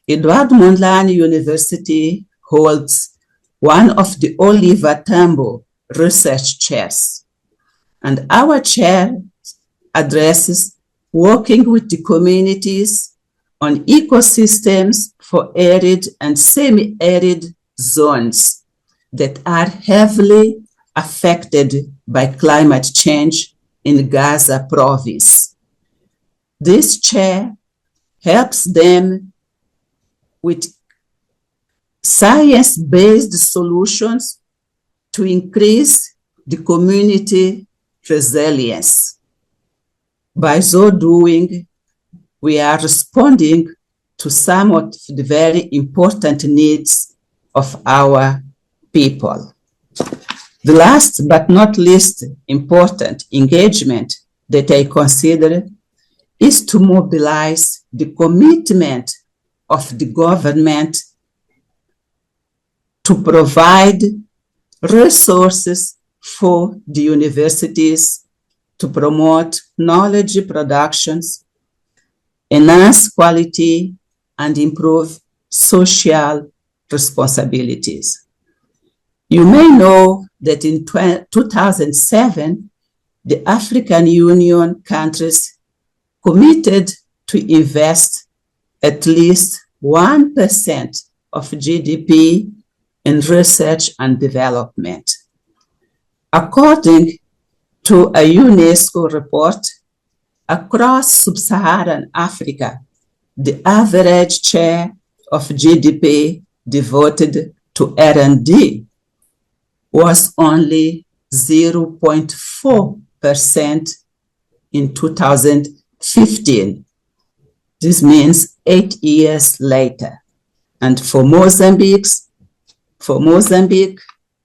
Eduardo Mondlane University holds one of the Oliver Tambo research chairs, and our chair addresses working with the communities on ecosystems for arid and semi-arid zones that are heavily affected by climate change in Gaza province. This chair helps them with science-based solutions to increase the community resilience. By so doing, we are responding to some of the very important needs of our people. The last but not least important engagement that I consider is to mobilize the commitment of the government to provide resources for the universities to promote knowledge productions, enhance quality, and improve social responsibilities. You may know that in 2007, the African Union countries committed to invest at least 1% of GDP in research and development. According to a UNESCO report, across sub-Saharan Africa, the average share of GDP devoted to R&D was only 0.4% in 2015. This means 8 years later. And for Mozambique,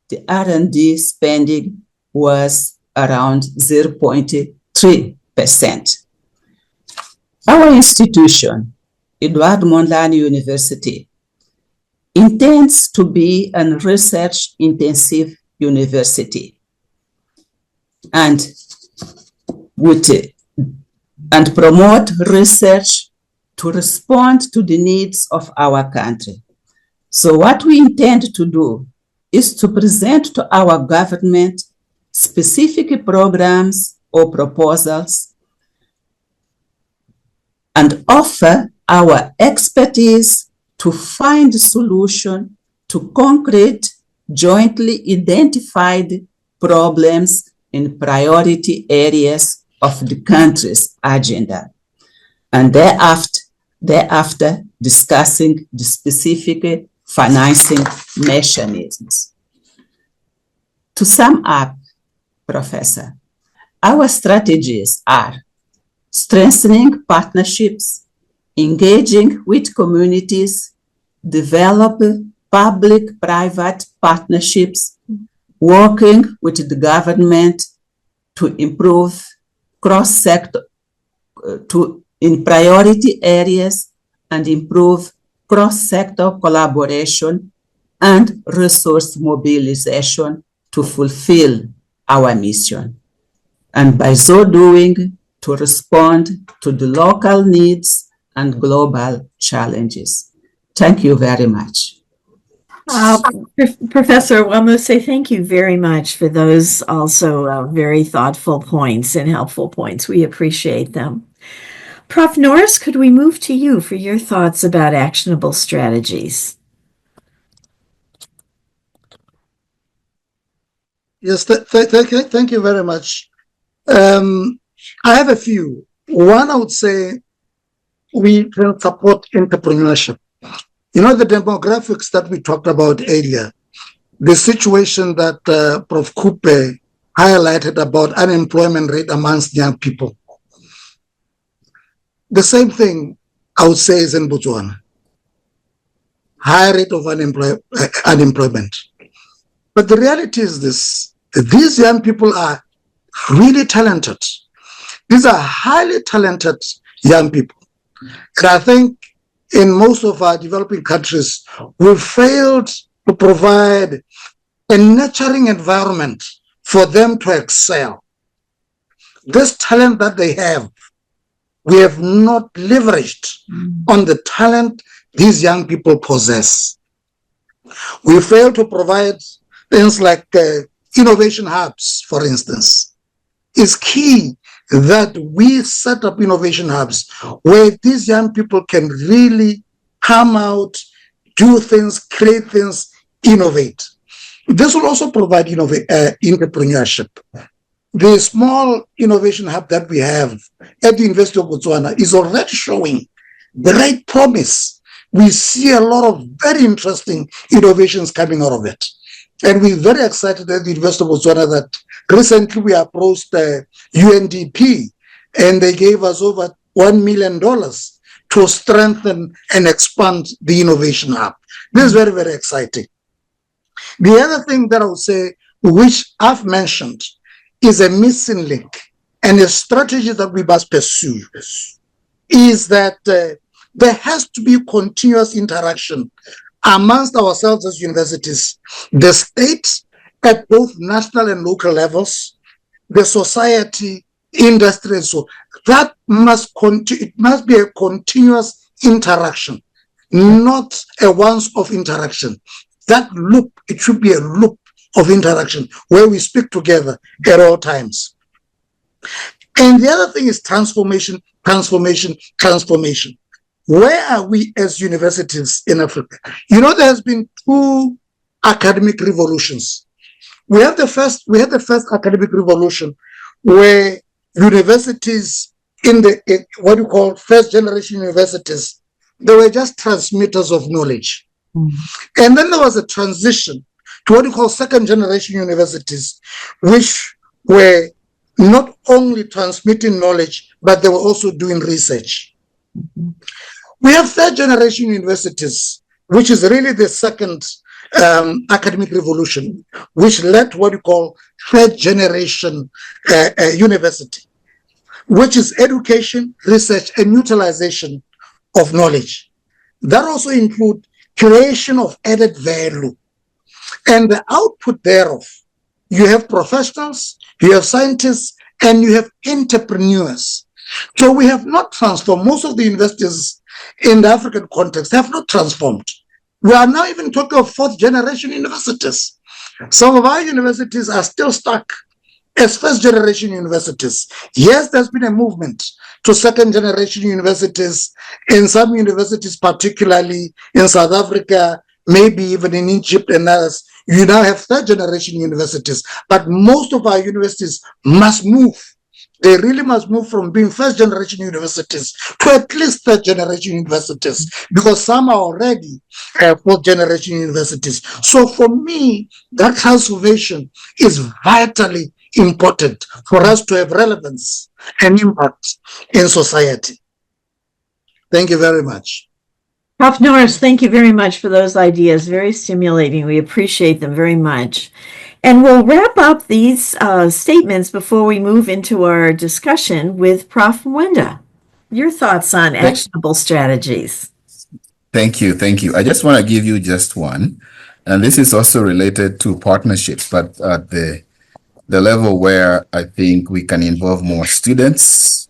the R&D spending was around 0.3%. Our institution, Eduardo Mondlane University, intends to be a research-intensive university and promote research to respond to the needs of our country. So what we intend to do is to present to our government specific programs or proposals and offer our expertise to find a solution to concrete, jointly identified problems in priority areas of the country's agenda. And thereafter, thereafter discussing the specific financing mechanisms. To sum up, Professor, our strategies are strengthening partnerships, engaging with communities, develop public-private partnerships, working with the government to improve cross-sector in priority areas and improve cross-sector collaboration and resource mobilization to fulfill our mission. And by so doing, to respond to the local needs and global challenges. Thank you very much. Professor Wamuse, thank you very much for those also very thoughtful points and helpful points. We appreciate them. Prof. Norris, could we move to you for your thoughts about actionable strategies? Yes, thank you very much. I have a few. One, I would say we can support entrepreneurship. You know, the demographics that we talked about earlier, the situation that Prof. Kupe highlighted about unemployment rate amongst young people. The same thing I would say is in Botswana. High rate of unemployment. But the reality is this, these young people are really talented. These are highly talented young people. And I think in most of our developing countries, we've failed to provide a nurturing environment for them to excel. This talent that they have, we have not leveraged on the talent these young people possess. We fail to provide things like innovation hubs, for instance. It's key that we set up innovation hubs where these young people can really come out, do things, create things, innovate. This will also provide entrepreneurship. The small innovation hub that we have at the University of Botswana is already showing great promise. We see a lot of very interesting innovations coming out of it. And we're very excited at the University of Botswana that recently we approached UNDP and they gave us over $1 million to strengthen and expand the innovation hub. This is very, very exciting. The other thing that I would say, which I've mentioned, is a missing link and a strategy that we must pursue, is that there has to be continuous interaction amongst ourselves as universities, the state at both national and local levels, the society, industry, and so that it must be a continuous interaction, not a once-off interaction. That loop, it should be a loop of interaction where we speak together at all times. And the other thing is transformation. Where are we as universities in Africa? You know, there has been two academic revolutions. We had the first academic revolution where universities in what you call first generation universities, they were just transmitters of knowledge. And then there was a transition to what you call second generation universities, which were not only transmitting knowledge, but they were also doing research. We have third generation universities, which is really the second academic revolution, which led to what you call third generation university, which is education, research, and utilization of knowledge. That also includes creation of added value. And the output thereof, you have professionals, you have scientists, and you have entrepreneurs. So we have not transformed. Most of the universities in the African context have not transformed. We are now even talking of fourth generation universities. Some of our universities are still stuck as first generation universities. Yes, there's been a movement to second generation universities in some universities, particularly in South Africa, maybe even in Egypt and others. You now have third generation universities, but most of our universities must move They really must move from being first generation universities to at least third generation universities, because some are already fourth generation universities. So for me, that transformation is vitally important for us to have relevance and impact in society. Thank you very much. Prof. Norris, thank you very much for those ideas. Very stimulating. We appreciate them very much. And we'll wrap up these statements before we move into our discussion with Prof. Mwenda. Your thoughts on actionable strategies? Thank you. Thank you. I just want to give you just one. And this is also related to partnerships, but at the level where I think we can involve more students.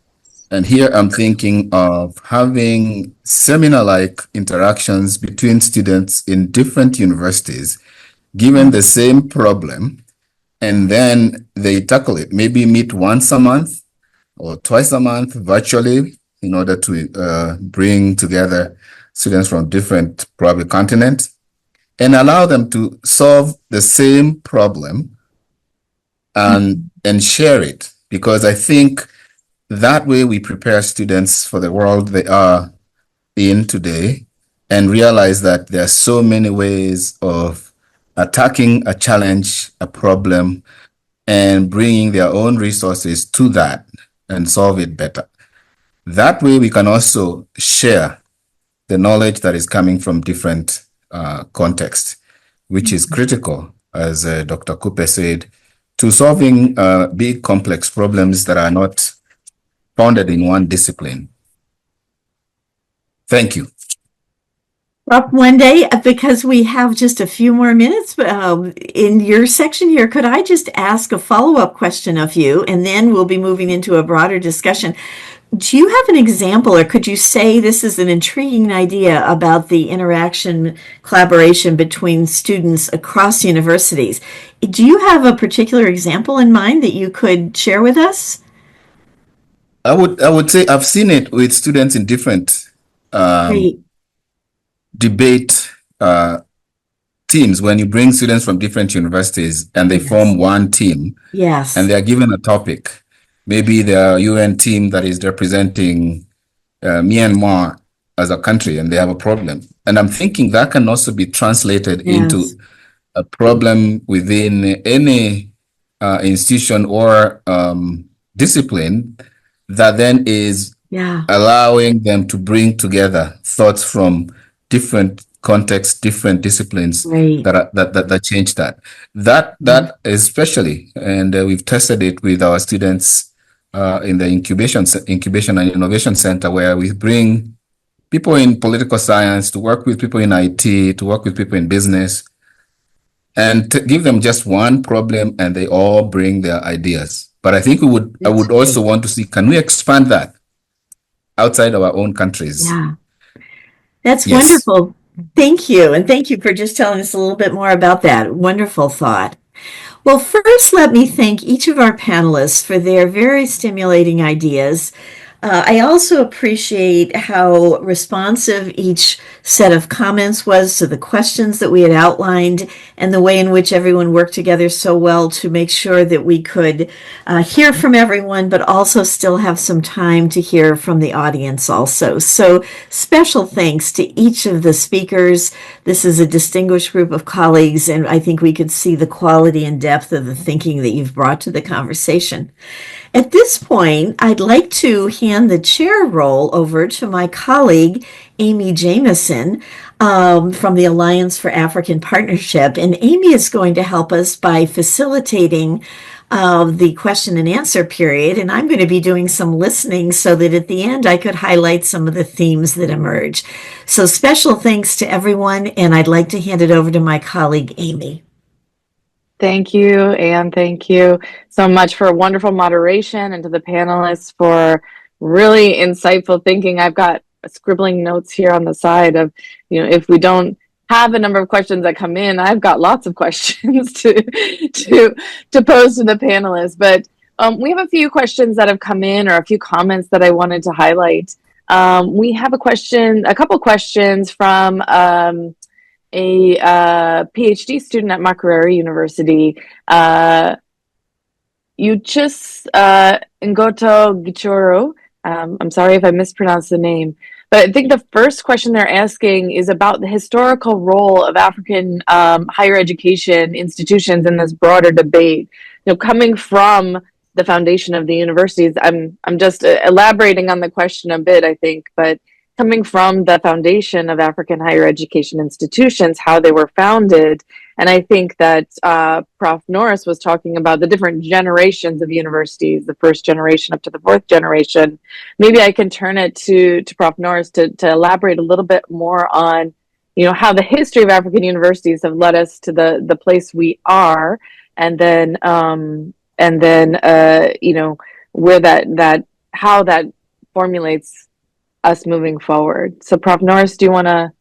And here I'm thinking of having seminar-like interactions between students in different universities, given the same problem, and then they tackle it. Maybe meet once a month or twice a month virtually in order to bring together students from different probably continents and allow them to solve the same problem and share it. Because I think that way we prepare students for the world they are in today and realize that there are so many ways of attacking a challenge, a problem, and bringing their own resources to that and solve it better. That way we can also share the knowledge that is coming from different contexts, which is critical, as Dr. Cooper said, to solving big complex problems that are not founded in one discipline. Thank you. Prof. Mwenda, because we have just a few more minutes in your section here, could I just ask a follow-up question of you, and then we'll be moving into a broader discussion. Do you have an example, or could you say this is an intriguing idea about the interaction, collaboration between students across universities? Do you have a particular example in mind that you could share with us? I would say I've seen it with students in different debate teams. When you bring students from different universities and they form one team, and they are given a topic. Maybe the UN team that is representing Myanmar as a country, and they have a problem. And I'm thinking that can also be translated into a problem within any institution or discipline that then is allowing them to bring together thoughts from different contexts, different disciplines that change that. That especially, and we've tested it with our students in the incubation and innovation center, where we bring people in political science to work with people in IT, to work with people in business, and to give them just one problem, and they all bring their ideas. But I think I would also want to see, can we expand that outside our own countries? Yeah, that's wonderful. Thank you. And thank you for just telling us a little bit more about that. Wonderful thought. Well, first, let me thank each of our panelists for their very stimulating ideas. I also appreciate how responsive each set of comments was to the questions that we had outlined, and the way in which everyone worked together so well to make sure that we could hear from everyone, but also still have some time to hear from the audience also. So special thanks to each of the speakers. This is a distinguished group of colleagues, and I think we could see the quality and depth of the thinking that you've brought to the conversation. At this point, I'd like to hand the chair role over to my colleague, Amy Jameson, from the Alliance for African Partnership. And Amy is going to help us by facilitating the question and answer period. And I'm going to be doing some listening so that at the end I could highlight some of the themes that emerge. So special thanks to everyone, and I'd like to hand it over to my colleague, Amy. Thank you, Anne. Thank you so much for wonderful moderation, and to the panelists for really insightful thinking. I've got scribbling notes here on the side of, if we don't have a number of questions that come in, I've got lots of questions to pose to the panelists. But we have a few questions that have come in, or a few comments that I wanted to highlight. We have a couple questions from a PhD student at Makerere University, Uchis Ngoto Gichoro. I'm sorry if I mispronounced the name, but I think the first question they're asking is about the historical role of African higher education institutions in this broader debate. Coming from the foundation of the universities, I'm just elaborating on the question a bit, I think, but coming from the foundation of African higher education institutions, how they were founded. And I think that Prof. Norris was talking about the different generations of universities, the first generation up to the fourth generation. Maybe I can turn it to Prof. Norris to elaborate a little bit more on, how the history of African universities have led us to the place we are, and then where that how that formulates us moving forward. So Prof. Norris, do you want to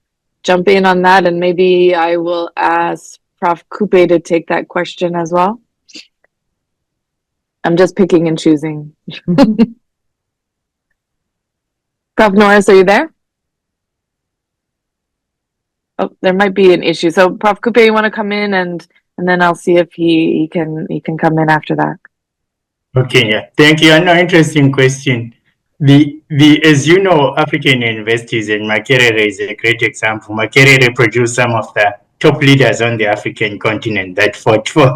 jump in on that? And maybe I will ask Prof. Coupe to take that question as well. I'm just picking and choosing. Prof. Norris, are you there? Oh, there might be an issue. So Prof. Coupe, you want to come in and then I'll see if he can come in after that. Okay, yeah. Thank you. No, interesting question. As you know, African universities, and Makerere is a great example. Makerere produced some of the top leaders on the African continent that fought for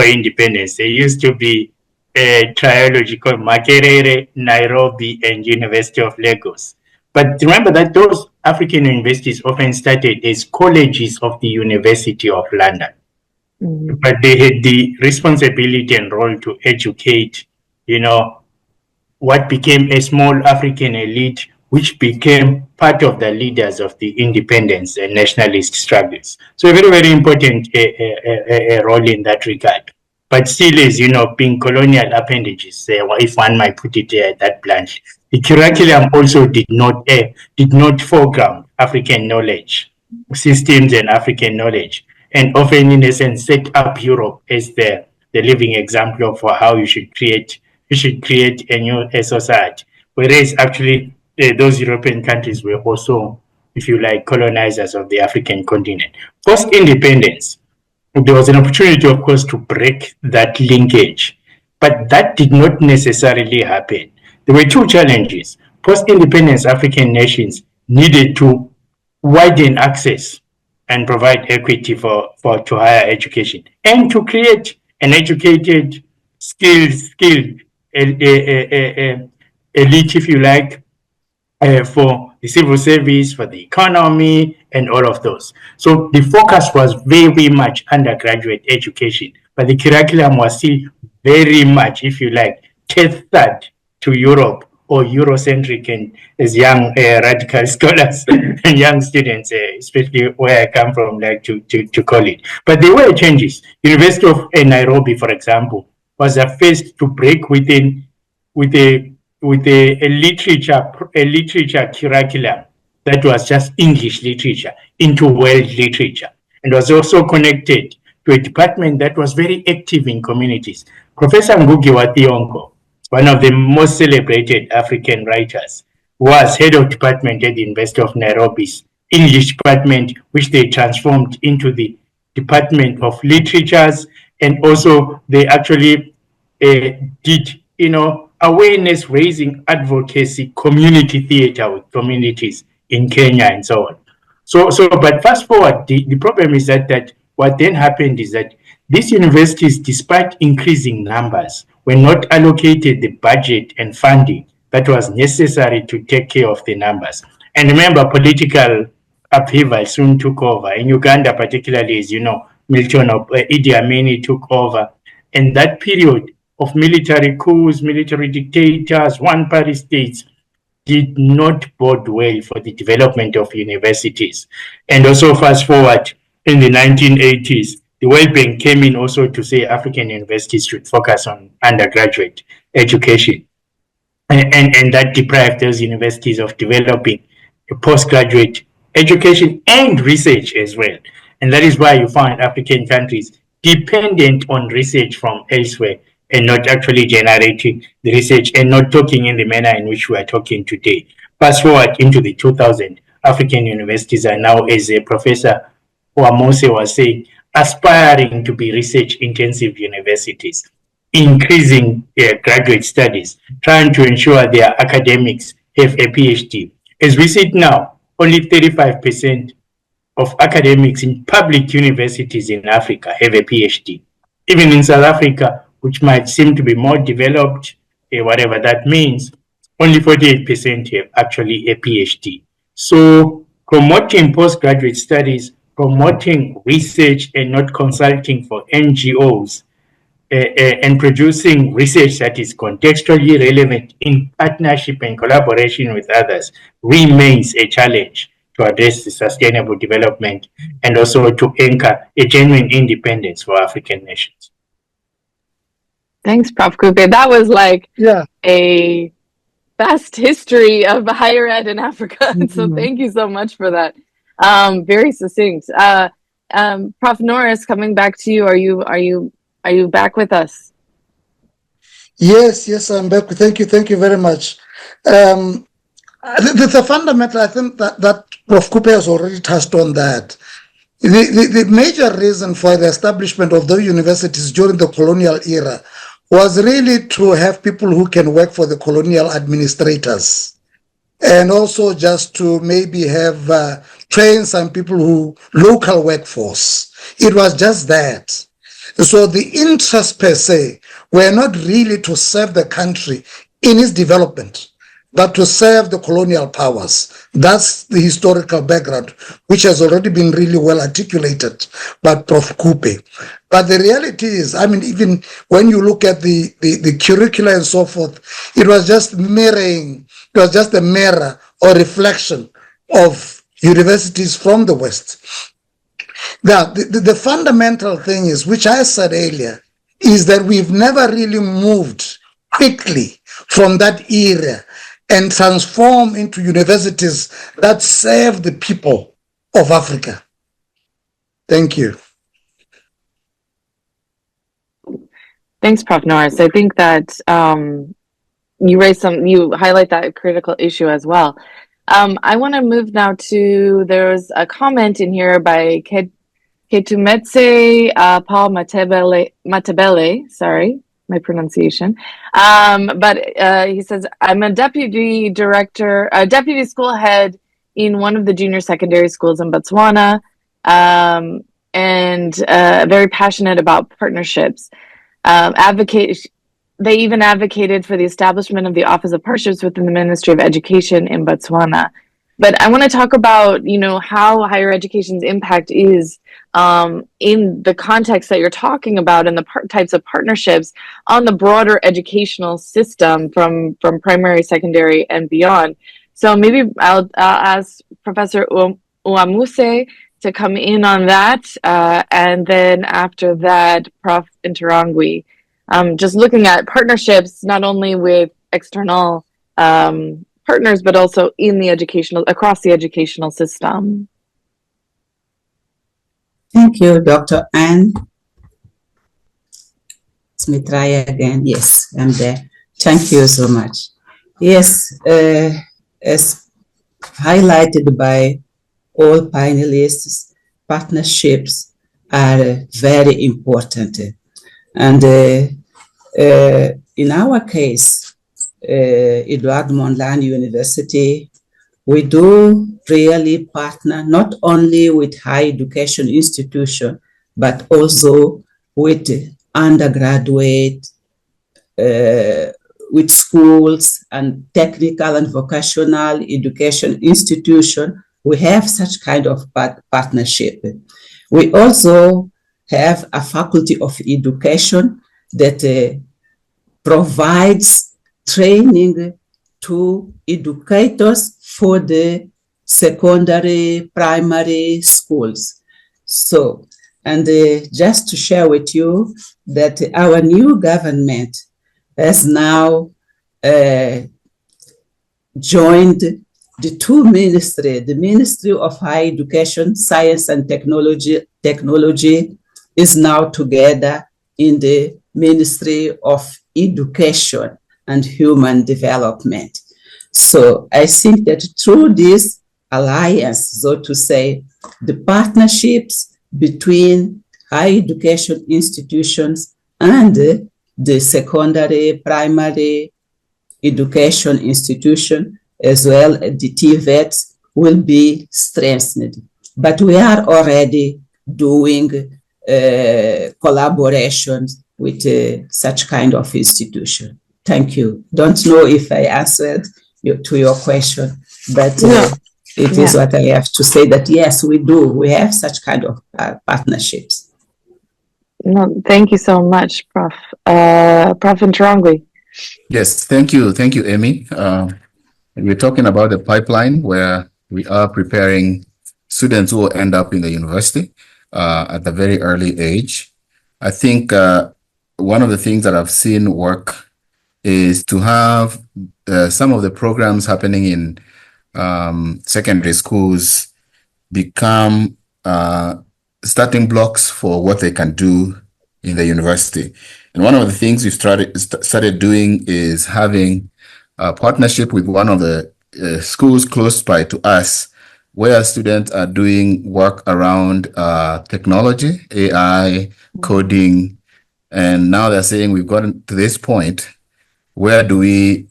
independence. There used to be a trilogy called Makerere, Nairobi, and University of Lagos. But remember that those African universities often started as colleges of the University of London. Mm-hmm. But they had the responsibility and role to educate, what became a small African elite, which became part of the leaders of the independence and nationalist struggles. So a very, very important a role in that regard. But still, as being colonial appendages, if one might put it that bluntly, the curriculum also did not foreground African knowledge systems and African knowledge, and often, in a sense, set up Europe as the living example of how you should create a new society. Whereas actually those European countries were also, if you like, colonizers of the African continent. Post-independence, there was an opportunity, of course, to break that linkage. But that did not necessarily happen. There were two challenges. Post-independence African nations needed to widen access and provide equity to higher education, and to create an educated, skilled elite, if you like, for the civil service, for the economy, and all of those. So the focus was very much undergraduate education, but the curriculum was still very much, if you like, tethered to Europe, or Eurocentric, and as young radical scholars and young students, especially where I come from, like to call it. But there were changes. University of Nairobi, for example, was the first to break with a literature curriculum that was just English literature into world literature, and was also connected to a department that was very active in communities. Professor Ngugi wa Thiong'o, one of the most celebrated African writers, was head of department at the University of Nairobi's English department, which they transformed into the Department of Literatures, and also they actually did, awareness raising, advocacy, community theater with communities in Kenya and so on. But fast forward, the problem is that what then happened is that these universities, despite increasing numbers, were not allocated the budget and funding that was necessary to take care of the numbers. And remember, political upheaval soon took over. In Uganda, particularly, as you know, Idi Amin took over. And that period of military coups, military dictators, one-party states, did not bode well for the development of universities. And also fast forward, in the 1980s, the World Bank came in also to say African universities should focus on undergraduate education. And that deprived those universities of developing a postgraduate education and research as well. And that is why you find African countries dependent on research from elsewhere, and not actually generating the research, and not talking in the manner in which we are talking today. Fast forward into the 2000s, African universities are now, as a Professor Wamose was saying, aspiring to be research-intensive universities. increasing graduate studies, trying to ensure their academics have a PhD. As we sit now, only 35% of academics in public universities in Africa have a PhD. Even in South Africa, which might seem to be more developed, whatever that means, only 48% have actually a PhD. So promoting postgraduate studies, promoting research and not consulting for NGOs, and producing research that is contextually relevant in partnership and collaboration with others remains a challenge to address the sustainable development and also to anchor a genuine independence for African nations. Thanks, Prof. Kupe. That was like a fast history of higher ed in Africa. So thank you so much for that. Very succinct. Prof. Norris, coming back to you, are you back with us? Yes, I'm back. Thank you very much. The fundamental, I think that Prof. Kupe has already touched on that. The major reason for the establishment of the universities during the colonial era was really to have people who can work for the colonial administrators, and also just to maybe have train some people who local workforce. It was just that. So the interests per se were not really to serve the country in its development, but to serve the colonial powers. That's the historical background, which has already been really well articulated by Prof. Kupe. But the reality is, I mean, even when you look at the curricula and so forth, it was just mirroring, it was just a mirror or reflection of universities from the West. Now, the fundamental thing is, which I said earlier, is that we've never really moved quickly from that era and transform into universities that serve the people of Africa. Thank you. Thanks, Prof. Norris. I think that you highlight that critical issue as well. I want to move now to, there's a comment in here by Ketumetse Paul Matabele, sorry, my pronunciation. But he says, I'm a deputy school head in one of the junior secondary schools in Botswana, and very passionate about partnerships. They even advocated for the establishment of the Office of Partnerships within the Ministry of Education in Botswana. But I want to talk about, how higher education's impact is in the context that you're talking about and the types of partnerships on the broader educational system from primary, secondary, and beyond. So maybe I'll ask Professor Uwamuse to come in on that, and then after that, Prof. Ntarangwi. Just looking at partnerships, not only with external partners, but also in the across the educational system. Thank you, Dr. Anne. Let me try again. Yes, I'm there. Thank you so much. Yes, as highlighted by all panelists, partnerships are very important. And in our case, Edward Mondlane University, we do really partner not only with higher education institutions, but also with undergraduate, with schools and technical and vocational education institutions. We have such kind of partnership. We also have a faculty of education that provides training to educators for the secondary, primary schools. So, and just to share with you that our new government has now joined the two ministries. The Ministry of Higher Education, Science and Technology is now together in the Ministry of Education and Human Development. So I think that through this alliance, so to say, the partnerships between higher education institutions and the secondary, primary education institution, as well as the TVETs, will be strengthened. But we are already doing collaborations with such kind of institution. Thank you. Don't know if I answered to your question, but it is what I have to say, that yes, we do. We have such kind of partnerships. No, thank you so much, Prof. Prof. Ntrongwi. Yes, thank you, Amy. We're talking about the pipeline where we are preparing students who will end up in the university at a very early age. I think one of the things that I've seen work is to have some of the programs happening in secondary schools become starting blocks for what they can do in the university. And one of the things we've started doing is having a partnership with one of the schools close by to us, where students are doing work around technology, AI, coding, and now they're saying we've gotten to this point. Where do we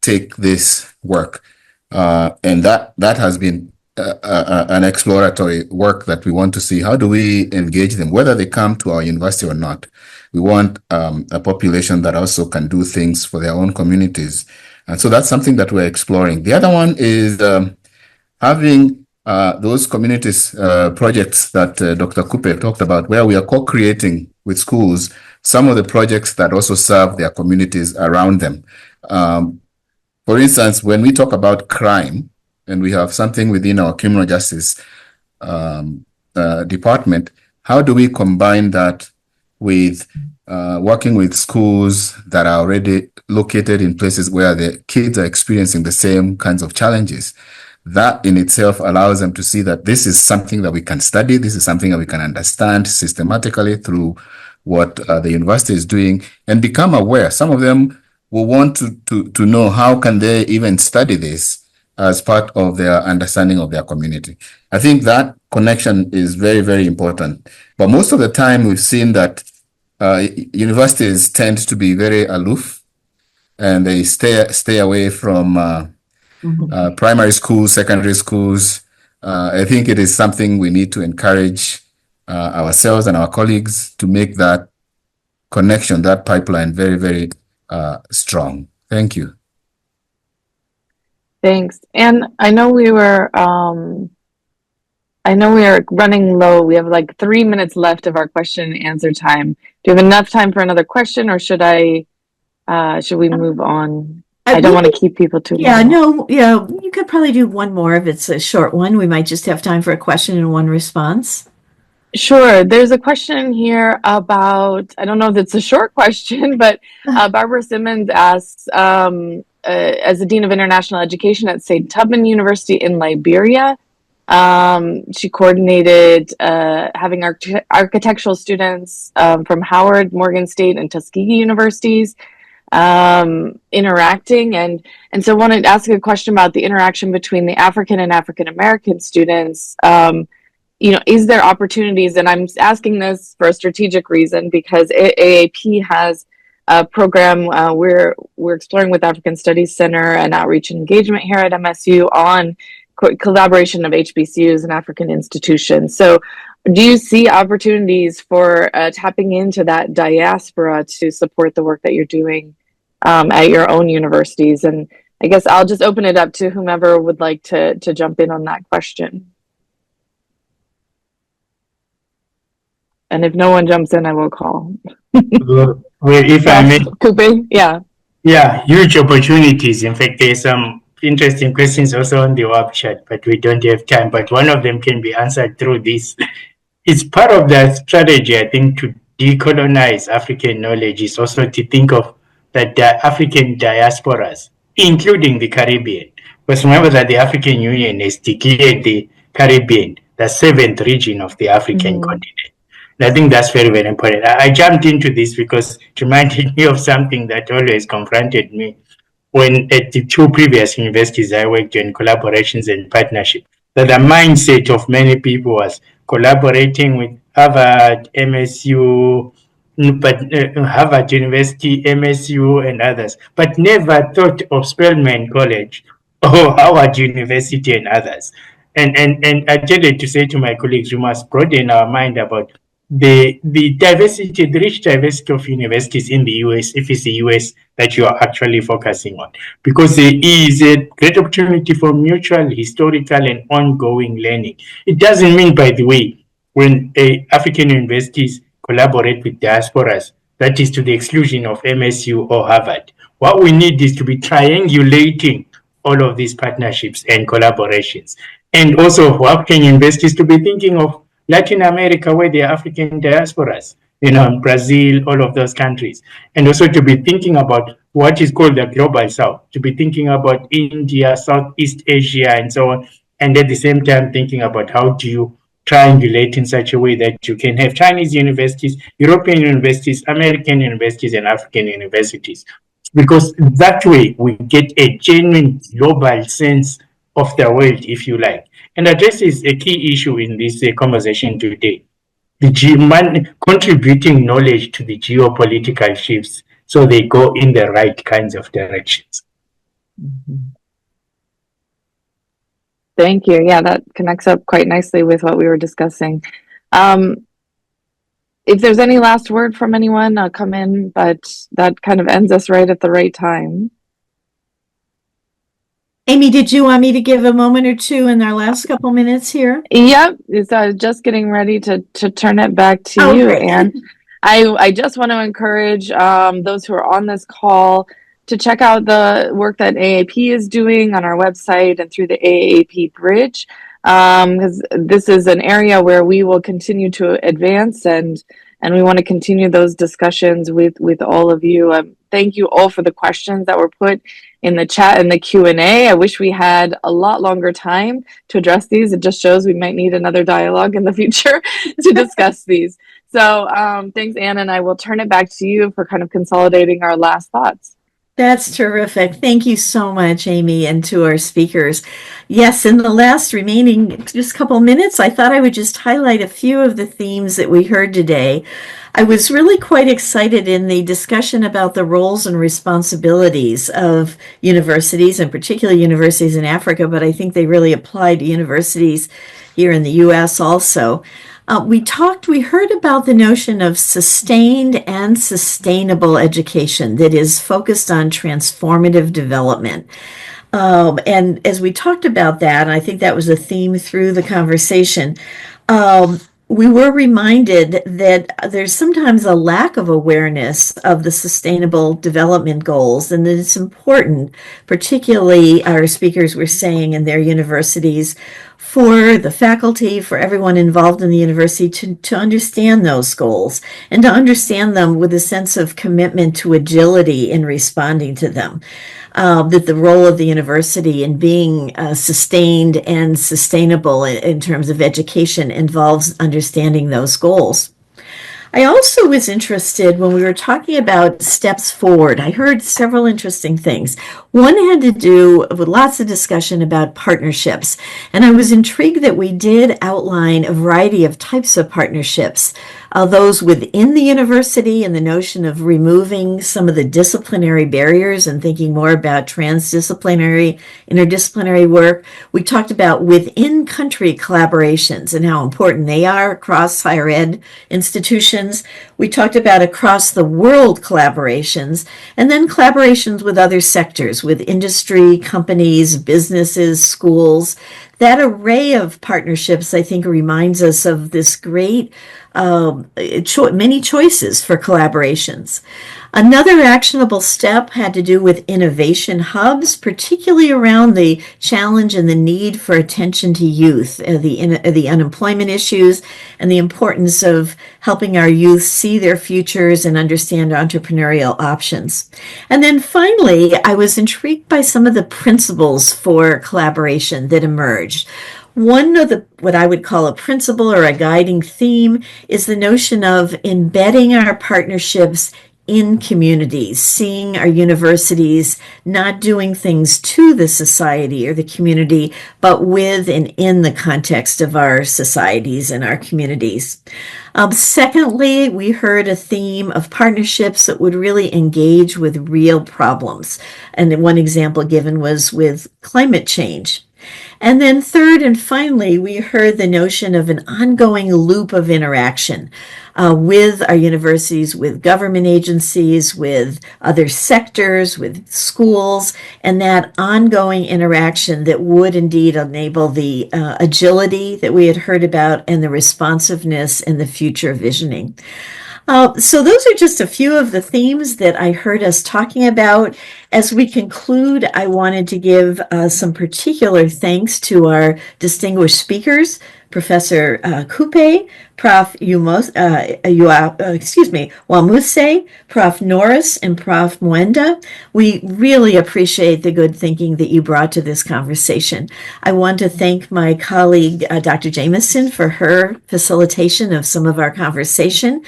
take this work? And that has been an exploratory work that we want to see. How do we engage them, whether they come to our university or not? We want a population that also can do things for their own communities. And so that's something that we're exploring. The other one is having those communities projects that Dr. Kupe talked about, where we are co-creating with schools some of the projects that also serve their communities around them. For instance, when we talk about crime, and we have something within our criminal justice department, how do we combine that with working with schools that are already located in places where the kids are experiencing the same kinds of challenges? That in itself allows them to see that this is something that we can study, this is something that we can understand systematically through what the university is doing, and become aware. Some of them will want to know how can they even study this as part of their understanding of their community. I think that connection is very, very important. But most of the time we've seen that universities tend to be very aloof, and they stay away from primary schools, secondary schools. I think it is something we need to encourage ourselves and our colleagues to make that connection, that pipeline very, very strong. Thank you. Thanks. And I know we are running low. We have like 3 minutes left of our question and answer time. Do you have enough time for another question, or should we move on? I don't want to keep people too long. You could probably do one more if it's a short one. We might just have time for a question and one response. Sure. There's a question here about, I don't know if it's a short question, but Barbara Simmons asks, as the Dean of International Education at St. Tubman University in Liberia, she coordinated having architectural students from Howard, Morgan State, and Tuskegee universities interacting, and so wanted to ask a question about the interaction between the African and African American students. Is there opportunities? And I'm asking this for a strategic reason, because AAP has a program we're exploring with African Studies Center and Outreach and Engagement here at MSU on collaboration of HBCUs and African institutions. So do you see opportunities for tapping into that diaspora to support the work that you're doing at your own universities? And I guess I'll just open it up to whomever would like to jump in on that question. And if no one jumps in, I will call. Well, if I may. Kupe, yeah. Yeah, huge opportunities. In fact, there's some interesting questions also on the web chat, but we don't have time. But one of them can be answered through this. It's part of the strategy, I think, to decolonize African knowledge is also to think of the African diasporas, including the Caribbean. Because remember that the African Union has declared the Caribbean the 7th region of the African continent. And I think that's very, very important. I jumped into this because it reminded me of something that always confronted me when at the 2 previous universities I worked in, collaborations and partnership, that the mindset of many people was collaborating with Harvard, MSU, but Harvard University, MSU, and others, but never thought of Spelman College or Howard University and others. And I tended to say to my colleagues, we must broaden our mind about the diversity, the rich diversity of universities in the US, if it's the US that you are actually focusing on, because there is a great opportunity for mutual, historical, and ongoing learning. It doesn't mean, by the way, when African universities collaborate with diasporas, that is to the exclusion of MSU or Harvard. What we need is to be triangulating all of these partnerships and collaborations. And also for African universities to be thinking of Latin America, where there are African diasporas, Brazil, all of those countries. And also to be thinking about what is called the global south, to be thinking about India, Southeast Asia, and so on. And at the same time, thinking about how do you triangulate in such a way that you can have Chinese universities, European universities, American universities, and African universities. Because that way we get a genuine global sense of the world, if you like. And addresses a key issue in this conversation today, the contributing knowledge to the geopolitical shifts so they go in the right kinds of directions. Thank you. Yeah, that connects up quite nicely with what we were discussing. If there's any last word from anyone, I'll come in, but that kind of ends us right at the right time. Amy, did you want me to give a moment or two in our last couple minutes here? Yep, it's just getting ready to turn it back to you, great. Anne. I just want to encourage those who are on this call to check out the work that AAP is doing on our website and through the AAP Bridge, because this is an area where we will continue to advance, and we want to continue those discussions with all of you. Thank you all for the questions that were put in the chat and the Q&A. I wish we had a lot longer time to address these. It just shows we might need another dialogue in the future to discuss these. So thanks, Anne, and I will turn it back to you for kind of consolidating our last thoughts. That's terrific. Thank you so much, Amy, and to our speakers. Yes, in the last remaining just couple minutes, I thought I would just highlight a few of the themes that we heard today. I was really quite excited in the discussion about the roles and responsibilities of universities, and particularly universities in Africa, but I think they really apply to universities here in the U.S. also. We heard about the notion of sustained and sustainable education that is focused on transformative development. And as we talked about that, and I think that was a theme through the conversation, we were reminded that there's sometimes a lack of awareness of the sustainable development goals, and that it's important, particularly our speakers were saying in their universities, for the faculty, for everyone involved in the university to understand those goals and to understand them with a sense of commitment to agility in responding to them. That the role of the university in being sustained and sustainable in terms of education involves understanding those goals. I also was interested when we were talking about steps forward. I heard several interesting things. One had to do with lots of discussion about partnerships, and I was intrigued that we did outline a variety of types of partnerships. Those within the university and the notion of removing some of the disciplinary barriers and thinking more about transdisciplinary, interdisciplinary work. We talked about within country collaborations and how important they are across higher ed institutions. We talked about across the world collaborations, and then collaborations with other sectors, with industry, companies, businesses, schools. That array of partnerships, I think, reminds us of this great many choices for collaborations. Another actionable step had to do with innovation hubs, particularly around the challenge and the need for attention to youth, the unemployment issues, and the importance of helping our youth see their futures and understand entrepreneurial options. And then finally, I was intrigued by some of the principles for collaboration that emerged. One of what I would call a principle or a guiding theme is the notion of embedding our partnerships in communities, seeing our universities not doing things to the society or the community, but with and in the context of our societies and our communities. Secondly, we heard a theme of partnerships that would really engage with real problems. And one example given was with climate change. And then third and finally, we heard the notion of an ongoing loop of interaction with our universities, with government agencies, with other sectors, with schools, and that ongoing interaction that would indeed enable the agility that we had heard about and the responsiveness and the future visioning. So those are just a few of the themes that I heard us talking about. As we conclude, I wanted to give some particular thanks to our distinguished speakers, Professor Coupe, Prof. Wamuse, Prof. Norris, and Prof. Mwenda. We really appreciate the good thinking that you brought to this conversation. I want to thank my colleague, Dr. Jameson, for her facilitation of some of our conversation.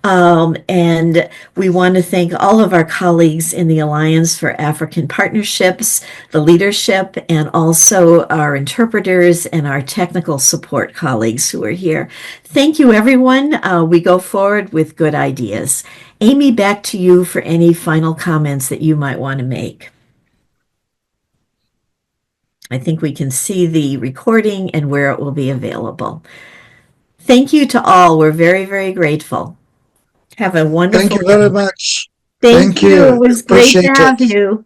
And we want to thank all of our colleagues in the Alliance for African Partnerships, the leadership, and also our interpreters and our technical support colleagues who are here. Thank you, everyone. We go forward with good ideas. Amy, back to you for any final comments that you might want to make. I think we can see the recording and where it will be available. Thank you to all. We're very, very grateful. Have a wonderful Thank you very much. Thank you. It was great to Appreciate have it. you.